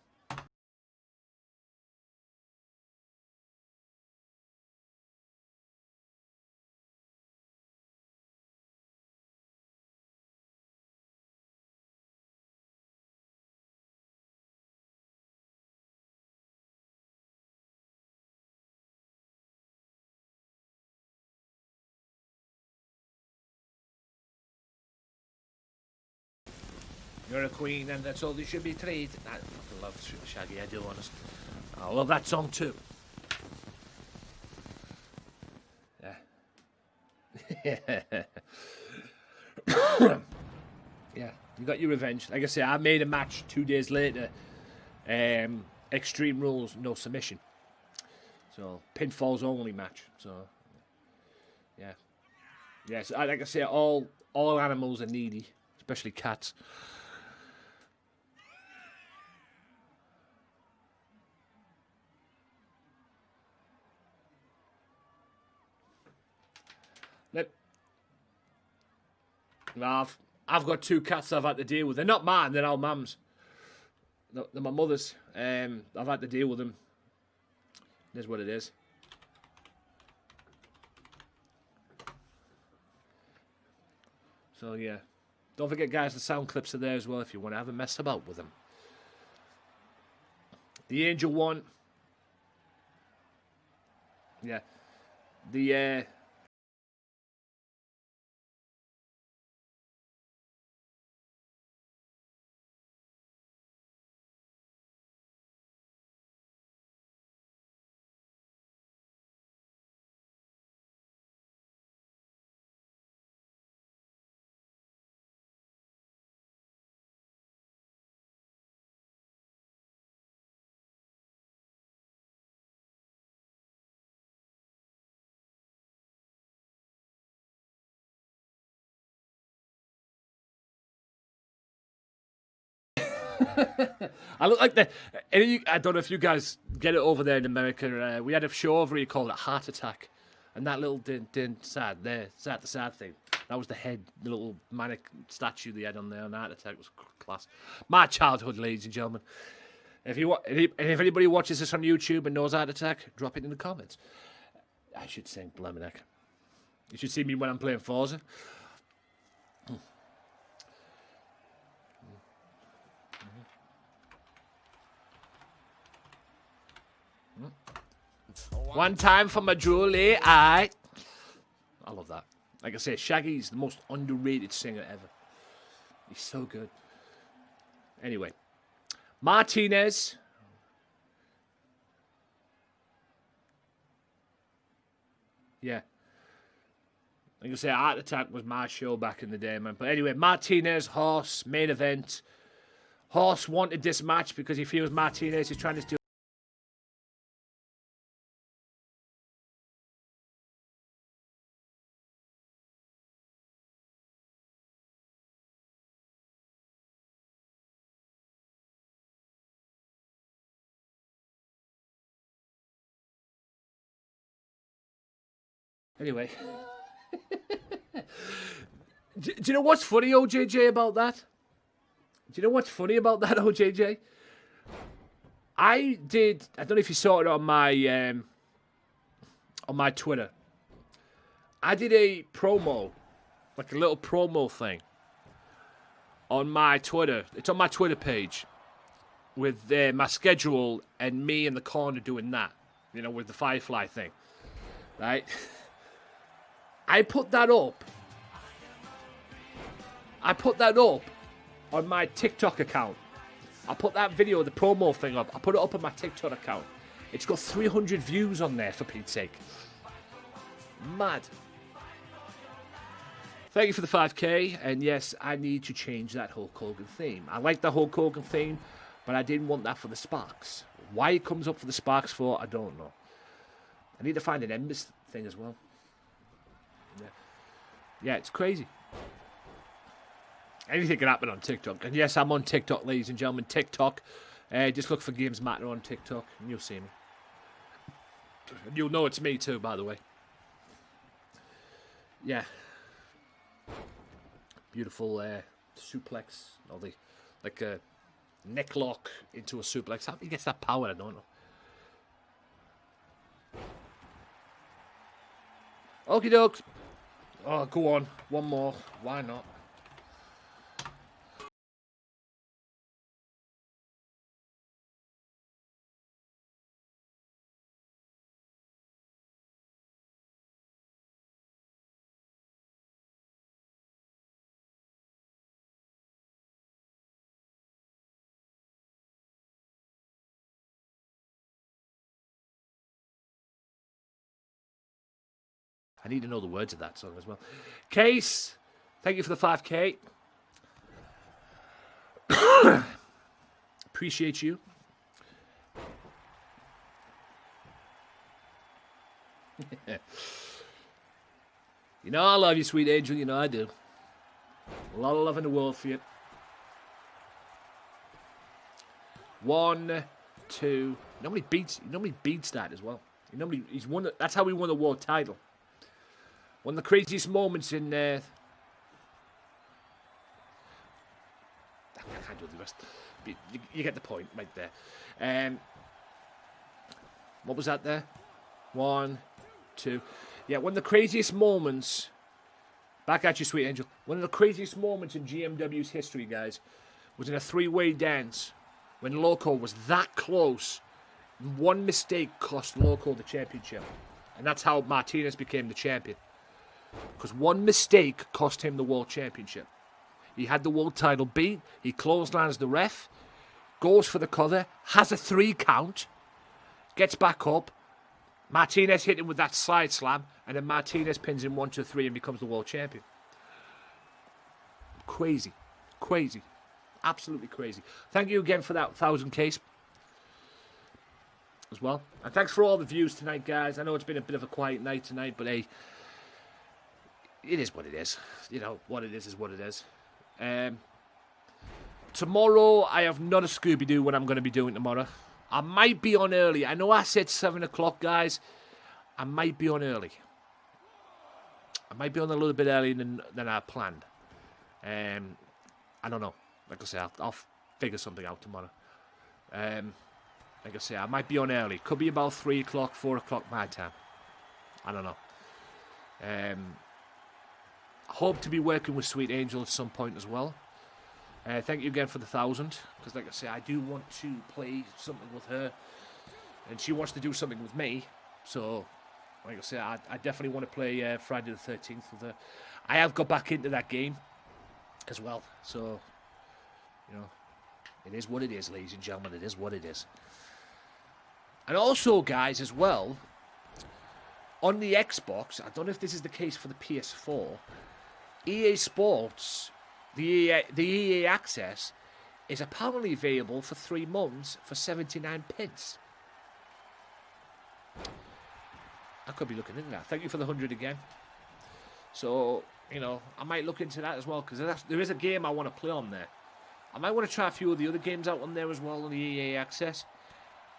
You're a queen and that's all you should be treated. I fucking love Shaggy, I do, honest. I love that song too. Yeah. Yeah, you got your revenge. Like I say, I made a match 2 days later. Extreme Rules, no submission. So, pinfalls only match. So, yeah. Yeah, so like I say, all animals are needy, especially cats. I've got 2 cats I've had to deal with. They're not mine, they're our mum's. They're my mother's. I've had to deal with them. It is what it is. So yeah. Don't forget, guys, the sound clips are there as well if you want to have a mess about with them. The Angel one. Yeah. The I look like the. I don't know if you guys get it over there in America. We had a show over here called Heart Attack, and that little sad to sad thing. That was the head, the little manic statue they had on there. And Heart Attack was class. My childhood, ladies and gentlemen. If anybody watches this on YouTube and knows Heart Attack, drop it in the comments. I should sing Blumenek. You should see me when I'm playing Forza. One time for my Julie, I love that. Like I say, Shaggy's the most underrated singer ever. He's so good. Anyway, Martinez. Yeah. Like I say, Art Attack was my show back in the day, man. But anyway, Martinez, Horse, main event. Horse wanted this match because he feels Martinez is trying to steal. Anyway. Do you know what's funny, OJJ, about that? Do you know what's funny about that, OJJ? I don't know if you saw it on my Twitter. I did a promo, like a little promo thing, on my Twitter. It's on my Twitter page with my schedule and me in the corner doing that, you know, with the Firefly thing, right? I put that up on my TikTok account. I put that video, the promo thing up. I put it up on my TikTok account. It's got 300 views on there, for Pete's sake. Mad. Thank you for the 5K. And yes, I need to change that Hulk Hogan theme. I like the Hulk Hogan theme, but I didn't want that for the Sparks. Why it comes up for the Sparks for, I don't know. I need to find an Embers thing as well. Yeah, it's crazy. Anything can happen on TikTok. And yes, I'm on TikTok, ladies and gentlemen. TikTok. Just look for Gamesmatter on TikTok and you'll see me. And you'll know it's me too, by the way. Yeah. Beautiful suplex. Or the, like a neck lock into a suplex. How he gets that power, I don't know. Okie dokes. Oh, go on. One more. Why not? I need to know the words of that song as well. Case, thank you for the 5K. Appreciate you. You know I love you, sweet angel. You know I do. A lot of love in the world for you. 1, 2. Nobody beats that as well. He's won. That's how he won the world title. One of the craziest moments in I can't do the rest. You get the point right there. What was that there? 1, 2. Yeah, one of the craziest moments. Back at you, sweet angel. One of the craziest moments in GMW's history, guys, was in a 3-way dance when Loco was that close. One mistake cost Loco the championship. And that's how Martinez became the champion. Because one mistake cost him the world championship. He had the world title beat. He clotheslines the ref. Goes for the cover. Has a 3 count. Gets back up. Martinez hit him with that slide slam. And then Martinez pins him 1, 2, 3 and becomes the world champion. Crazy. Crazy. Absolutely crazy. Thank you again for that 1,000 case. As well. And thanks for all the views tonight, guys. I know it's been a bit of a quiet night tonight. But hey, it is what it is. You know, what it is what it is. Tomorrow, I have not a Scooby-Doo what I'm going to be doing tomorrow. I might be on early. I know I said 7 o'clock, guys. I might be on early. I might be on a little bit earlier than I planned. I don't know. Like I say, I'll figure something out tomorrow. Like I say, I might be on early. Could be about 3 o'clock, 4 o'clock my time. I don't know. I hope to be working with Sweet Angel at some point as well. Thank you again for the 1,000. Because like I say, I do want to play something with her. And she wants to do something with me. So, like I say, I definitely want to play Friday the 13th with her. I have got back into that game as well. So, you know, it is what it is, ladies and gentlemen. It is what it is. And also, guys, as well, on the Xbox, I don't know if this is the case for the PS4, EA Sports, the EA Access, is apparently available for 3 months for 79 pence. I could be looking into that. Thank you for the 100 again. So, you know, I might look into that as well, because there is a game I want to play on there. I might want to try a few of the other games out on there as well on the EA Access.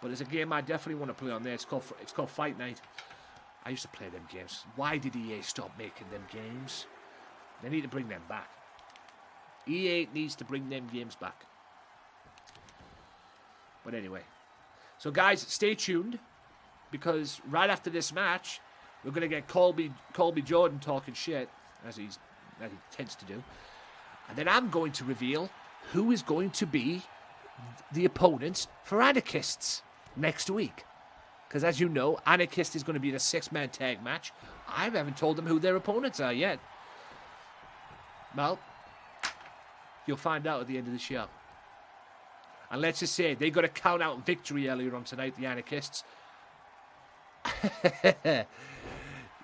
But there's a game I definitely want to play on there. It's called Fight Night. I used to play them games. Why did EA stop making them games? They need to bring them back. EA needs to bring them games back. But anyway. So guys, stay tuned. Because right after this match, we're going to get Colby Jordan talking shit, as he tends to do. And then I'm going to reveal who is going to be the opponents for Anarchists next week. Because as you know, Anarchist is going to be in a 6-man tag match. I haven't told them who their opponents are yet. Well, you'll find out at the end of the show. And let's just say, they got a count-out victory earlier on tonight, the Anarchists.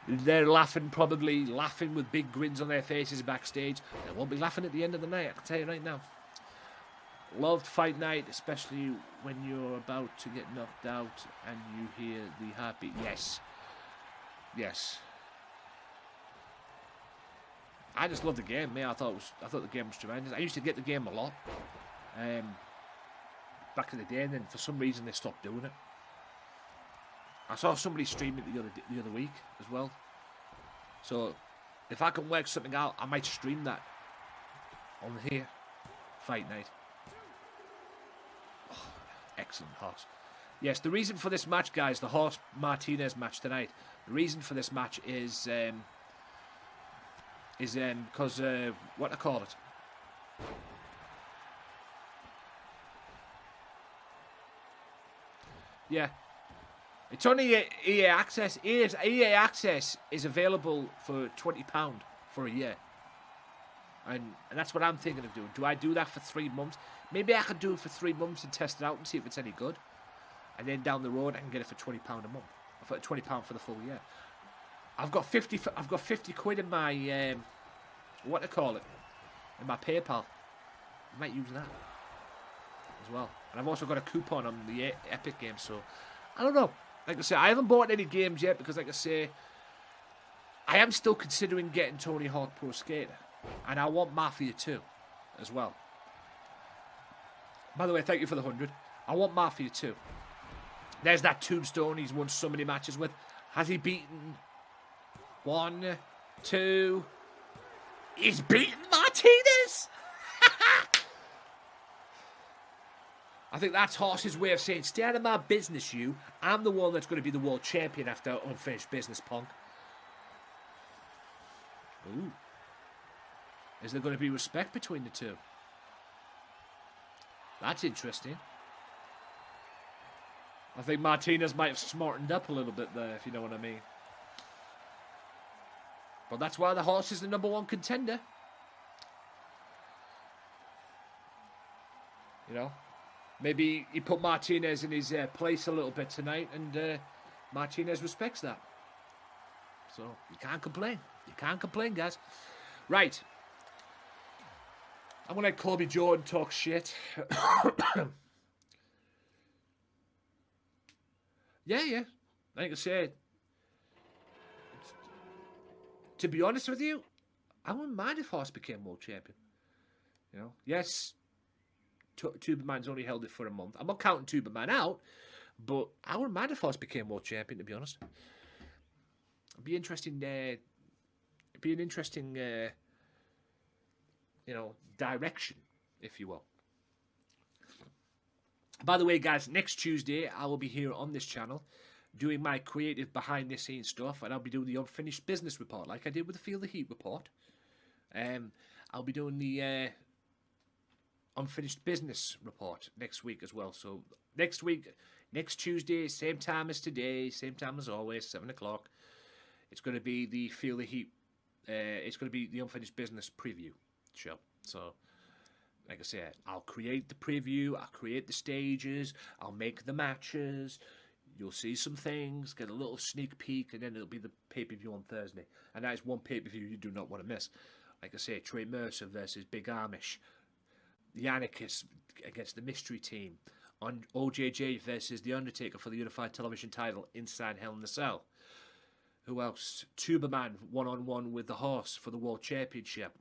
They're probably laughing with big grins on their faces backstage. They won't be laughing at the end of the night, I can tell you right now. Loved Fight Night, especially when you're about to get knocked out and you hear the heartbeat. Yes. Yes. I just love the game, man. I thought the game was tremendous. I used to get the game a lot. Back in the day, and then for some reason they stopped doing it. I saw somebody stream it the other week as well. So if I can work something out, I might stream that on here. Fight Night. Oh, excellent horse. Yes, the reason for this match, guys, the Horse Martinez match tonight. The reason for this match is because what I call it. Yeah. It's on EA Access. EA Access is available for £20 for a year. And that's what I'm thinking of doing. Do I do that for 3 months? Maybe I could do it for 3 months and test it out and see if it's any good. And then down the road I can get it for £20 a month. For £20 for the full year. I've got 50 quid in my what do I call it? In my PayPal. I might use that as well. And I've also got a coupon on the Epic game, so I don't know. Like I say, I haven't bought any games yet because, like I say, I am still considering getting Tony Hawk Pro Skater. And I want Mafia 2 as well. By the way, thank you for the 100. I want Mafia 2. There's that Tombstone he's won so many matches with. Has he beaten 1, 2? He's beaten Martinez! I think that's Horse's way of saying, stay out of my business, you. I'm the one that's going to be the world champion after unfinished business, punk. Ooh. Is there going to be respect between the two? That's interesting. I think Martinez might have smartened up a little bit there, if you know what I mean. But that's why the Horse is the #1 contender. You know? Maybe he put Martinez in his place a little bit tonight, and Martinez respects that. So, you can't complain. You can't complain, guys. Right. I'm going to let Colby Jordan talk shit. Yeah. Like I said, to be honest with you, I wouldn't mind if Horse became world champion. You know? Yes, Tuberman's only held it for a month. I'm not counting Tuberman out, but I wouldn't mind if Horse became world champion, to be honest. It'd be interesting. It'd be an interesting, direction, if you will. By the way, guys, next Tuesday I will be here on this channel doing my creative behind-the-scenes stuff, and I'll be doing the unfinished business report, like I did with the Feel the Heat report. I'll be doing the unfinished business report next week as well. So next week, next Tuesday, same time as today, same time as always, 7 o'clock. It's going to be the Feel the Heat. It's going to be the unfinished business preview show. So, like I said, I'll create the preview. I'll create the stages. I'll make the matches. You'll see some things, get a little sneak peek, and then it'll be the pay-per-view on Thursday. And that is one pay-per-view you do not want to miss. Like I say, Trey Mercer versus Big Amish. The Anarchists against the Mystery Team. On OJJ versus The Undertaker for the Unified Television title inside Hell in a Cell. Who else? Tuberman one-on-one with the Horse for the World Championship.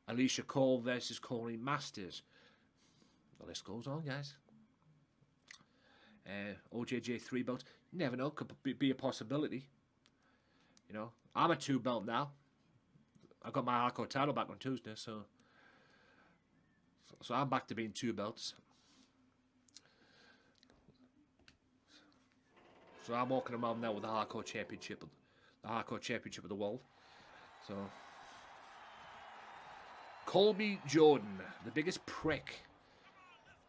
Alicia Cole versus Corey Masters. The list goes on, guys. OJJ 3 belts. You never know, could be a possibility. You know, I'm a 2 belt now. I got my hardcore title back on Tuesday, so I'm back to being 2 belts. So I'm walking around now with the hardcore championship of the world. So Colby Jordan, the biggest prick,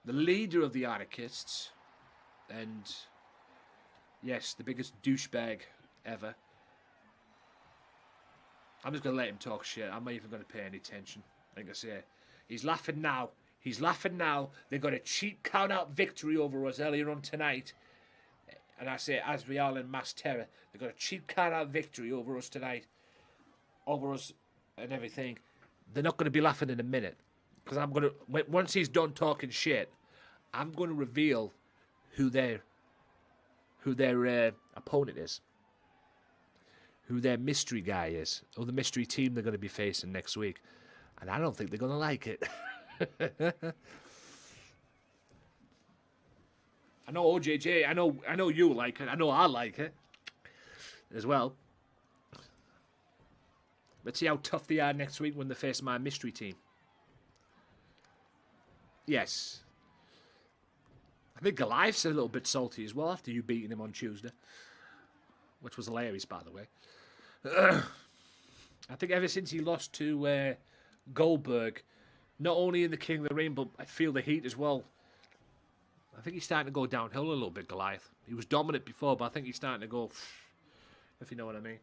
the leader of the Anarchists, and yes, the biggest douchebag ever. I'm just going to let him talk shit. I'm not even going to pay any attention. Like I say, he's laughing now. He's laughing now. They got a cheap count-out victory over us earlier on tonight. And I say, as we are in mass terror, they got a cheap count-out victory over us tonight. Over us and everything. They're not going to be laughing in a minute. Because I'm going to, once he's done talking shit, I'm going to reveal who their opponent is. Who their mystery guy is. Or the mystery team they're going to be facing next week. And I don't think they're going to like it. I know OJJ, I know you like it. I know I like it as well. Let's see how tough they are next week when they face my mystery team. Yes. I think Goliath's a little bit salty as well after you beating him on Tuesday. Which was hilarious, by the way. I think ever since he lost to Goldberg, not only in the King of the Ring, but I feel the heat as well. I think he's starting to go downhill a little bit, Goliath. He was dominant before, but I think he's starting to go, if you know what I mean.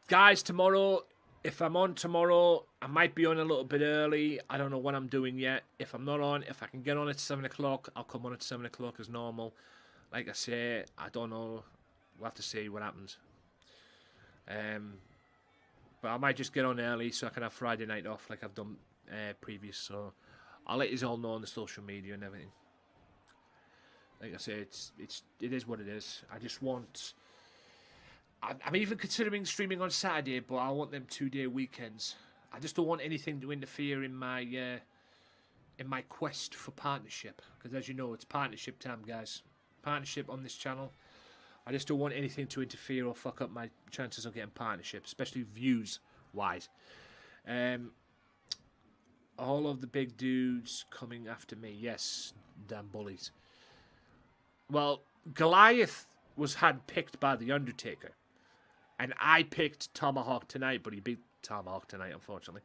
Guys, tomorrow, if I'm on tomorrow, I might be on a little bit early. I don't know what I'm doing yet. If I'm not on, if I can get on at 7 o'clock, I'll come on at 7 o'clock as normal. Like I say, I don't know. We'll have to see what happens. But I might just get on early so I can have Friday night off like I've done previous. So I'll let you all know on the social media and everything. Like I say, it is what it is. I just want... I'm even considering streaming on Saturday, but I want them 2-day weekends. I just don't want anything to interfere in my quest for partnership. Because as you know, it's partnership time, guys. Partnership on this channel. I just don't want anything to interfere or fuck up my chances of getting partnership, especially views-wise. All of the big dudes coming after me. Yes, damn bullies. Well, Goliath was handpicked by The Undertaker. And I picked Tomahawk tonight, but he beat Tomahawk tonight, unfortunately.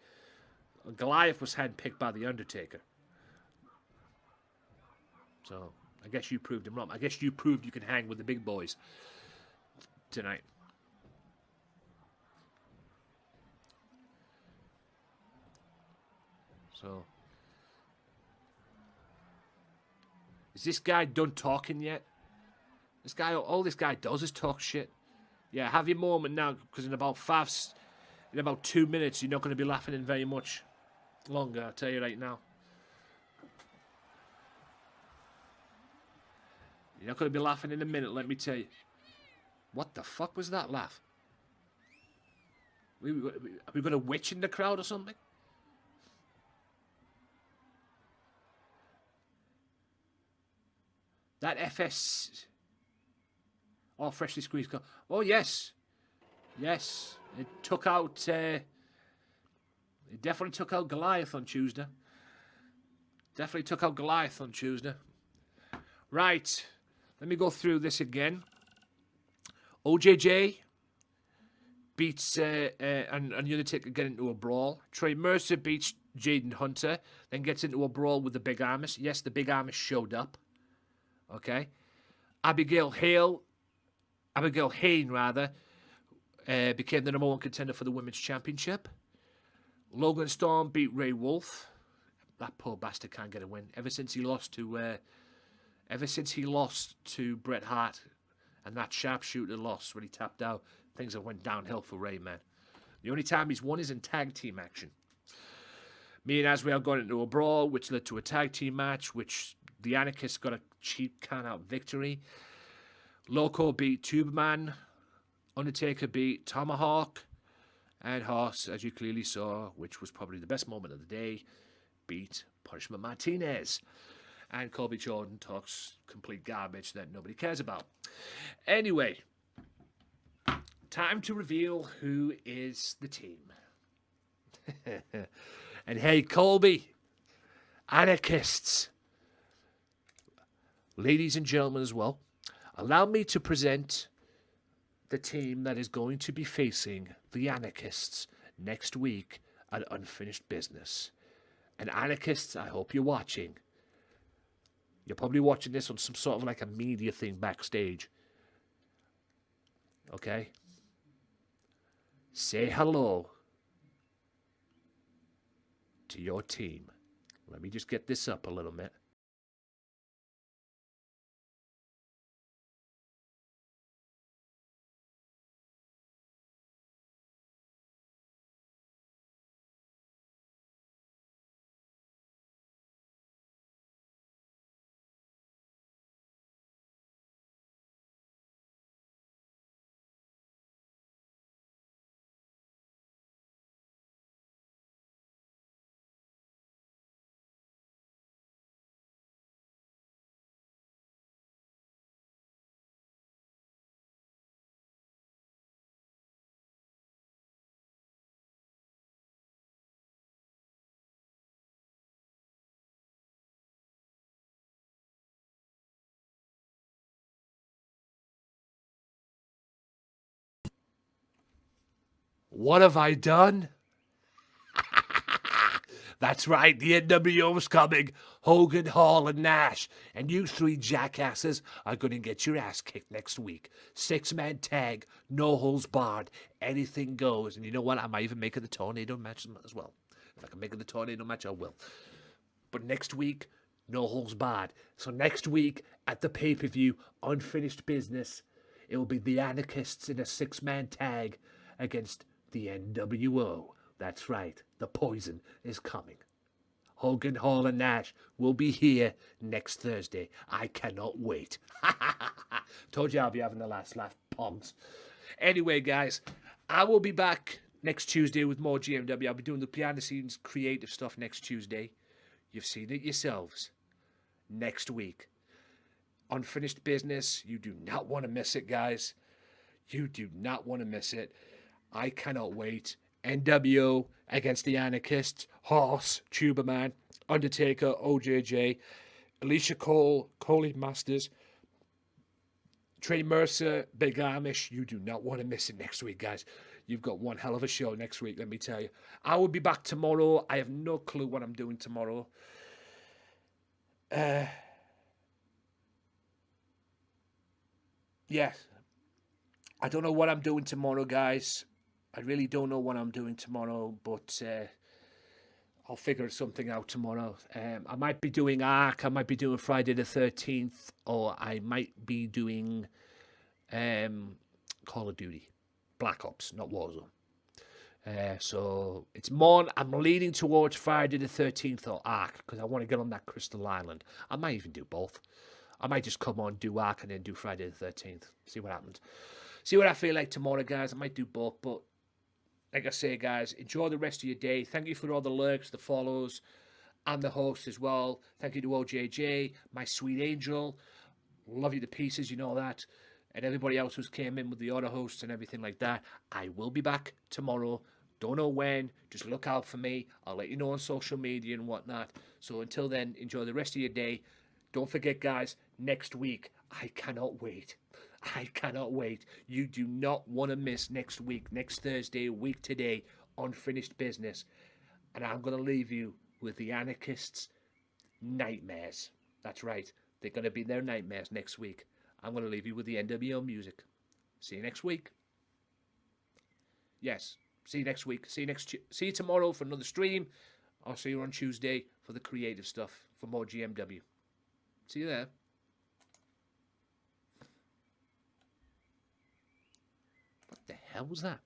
Goliath was handpicked by The Undertaker. So, I guess you proved him wrong. I guess you proved you can hang with the big boys tonight. So, is this guy done talking yet? This guy, all this guy does is talk shit. Yeah, have your moment now, because in about 2 minutes, you're not going to be laughing in very much longer, I'll tell you right now. You're not going to be laughing in a minute, let me tell you. What the fuck was that laugh? Are we got a witch in the crowd or something? That FS... Oh, freshly squeezed. Oh, yes. Yes. It took out... it definitely took out Goliath on Tuesday. Definitely took out Goliath on Tuesday. Right. Let me go through this again. OJJ beats... and the Undertaker get into a brawl. Trey Mercer beats Jaden Hunter. Then gets into a brawl with the Big Amish. Yes, the Big Amish showed up. Okay. Abigail Hayne, became the #1 contender for the Women's Championship. Logan Storm beat Ray Wolf. that poor bastard can't get a win. Ever since he lost to Bret Hart, and that sharpshooter loss when he tapped out, things have went downhill for Ray, man. The only time he's won is in tag team action. Me and Asriel got into a brawl, which led to a tag team match, which the Anarchists got a cheap count-out victory. Loco beat Tuberman. Undertaker beat Tomahawk. And Hoss, as you clearly saw, which was probably the best moment of the day, beat Punishment Martinez. And Colby Jordan talks complete garbage that nobody cares about. Anyway, time to reveal who is the team. And hey, Colby, Anarchists, ladies and gentlemen as well, allow me to present the team that is going to be facing the Anarchists next week at Unfinished Business. And Anarchists, I hope you're watching. You're probably watching this on some sort of like a media thing backstage. Okay? Say hello to your team. Let me just get this up a little bit. What have I done? That's right, the NWO's coming. Hogan, Hall, and Nash. And you three jackasses are going to get your ass kicked next week. 6-man tag, no holes barred, anything goes. And you know what? I might even make it the tornado match as well. If I can make it the tornado match, I will. But next week, no holes barred. So next week, at the pay-per-view, Unfinished Business, it will be the Anarchists in a 6-man tag against the NWO. That's right, the poison is coming. Hogan, Hall, and Nash will be here next Thursday. I cannot wait. Told you I'll be having the last laugh, punks. Anyway, guys, I will be back next Tuesday with more GMW. I'll be doing the behind-the-scenes creative stuff next Tuesday. You've seen it yourselves. Next week. Unfinished Business. You do not want to miss it, guys. You do not want to miss it. I cannot wait. NWO against the Anarchists, Horse, Tuberman, Undertaker, OJJ, Alicia Cole, Coley Masters, Trey Mercer, Big Amish. You do not want to miss it next week, guys. You've got one hell of a show next week, let me tell you. I will be back tomorrow. I have no clue what I'm doing tomorrow. Yeah. I don't know what I'm doing tomorrow, guys. I really don't know what I'm doing tomorrow, but I'll figure something out tomorrow. I might be doing Ark, I might be doing Friday the 13th, or I might be doing Call of Duty. Black Ops, not Warzone. So it's more, I'm leaning towards Friday the 13th or Ark, because I want to get on that Crystal Island. I might even do both. I might just come on, do Ark, and then do Friday the 13th. See what happens. See what I feel like tomorrow, guys. I might do both, but like I say, guys, enjoy the rest of your day. Thank you for all the lurks, the follows, and the host as well. Thank you to OJJ, my sweet angel. Love you to pieces, you know that. And everybody else who's came in with the other hosts and everything like that. I will be back tomorrow. Don't know when. Just look out for me. I'll let you know on social media and whatnot. So until then, enjoy the rest of your day. Don't forget, guys, next week, I cannot wait. I cannot wait. You do not want to miss next week, next Thursday, a week today, Unfinished Business. And I'm going to leave you with the Anarchists' nightmares. That's right. They're going to be their nightmares next week. I'm going to leave you with the NWO music. See you next week. Yes. See you next week. See you tomorrow for another stream. I'll see you on Tuesday for the creative stuff for more GMW. See you there. What the hell was that?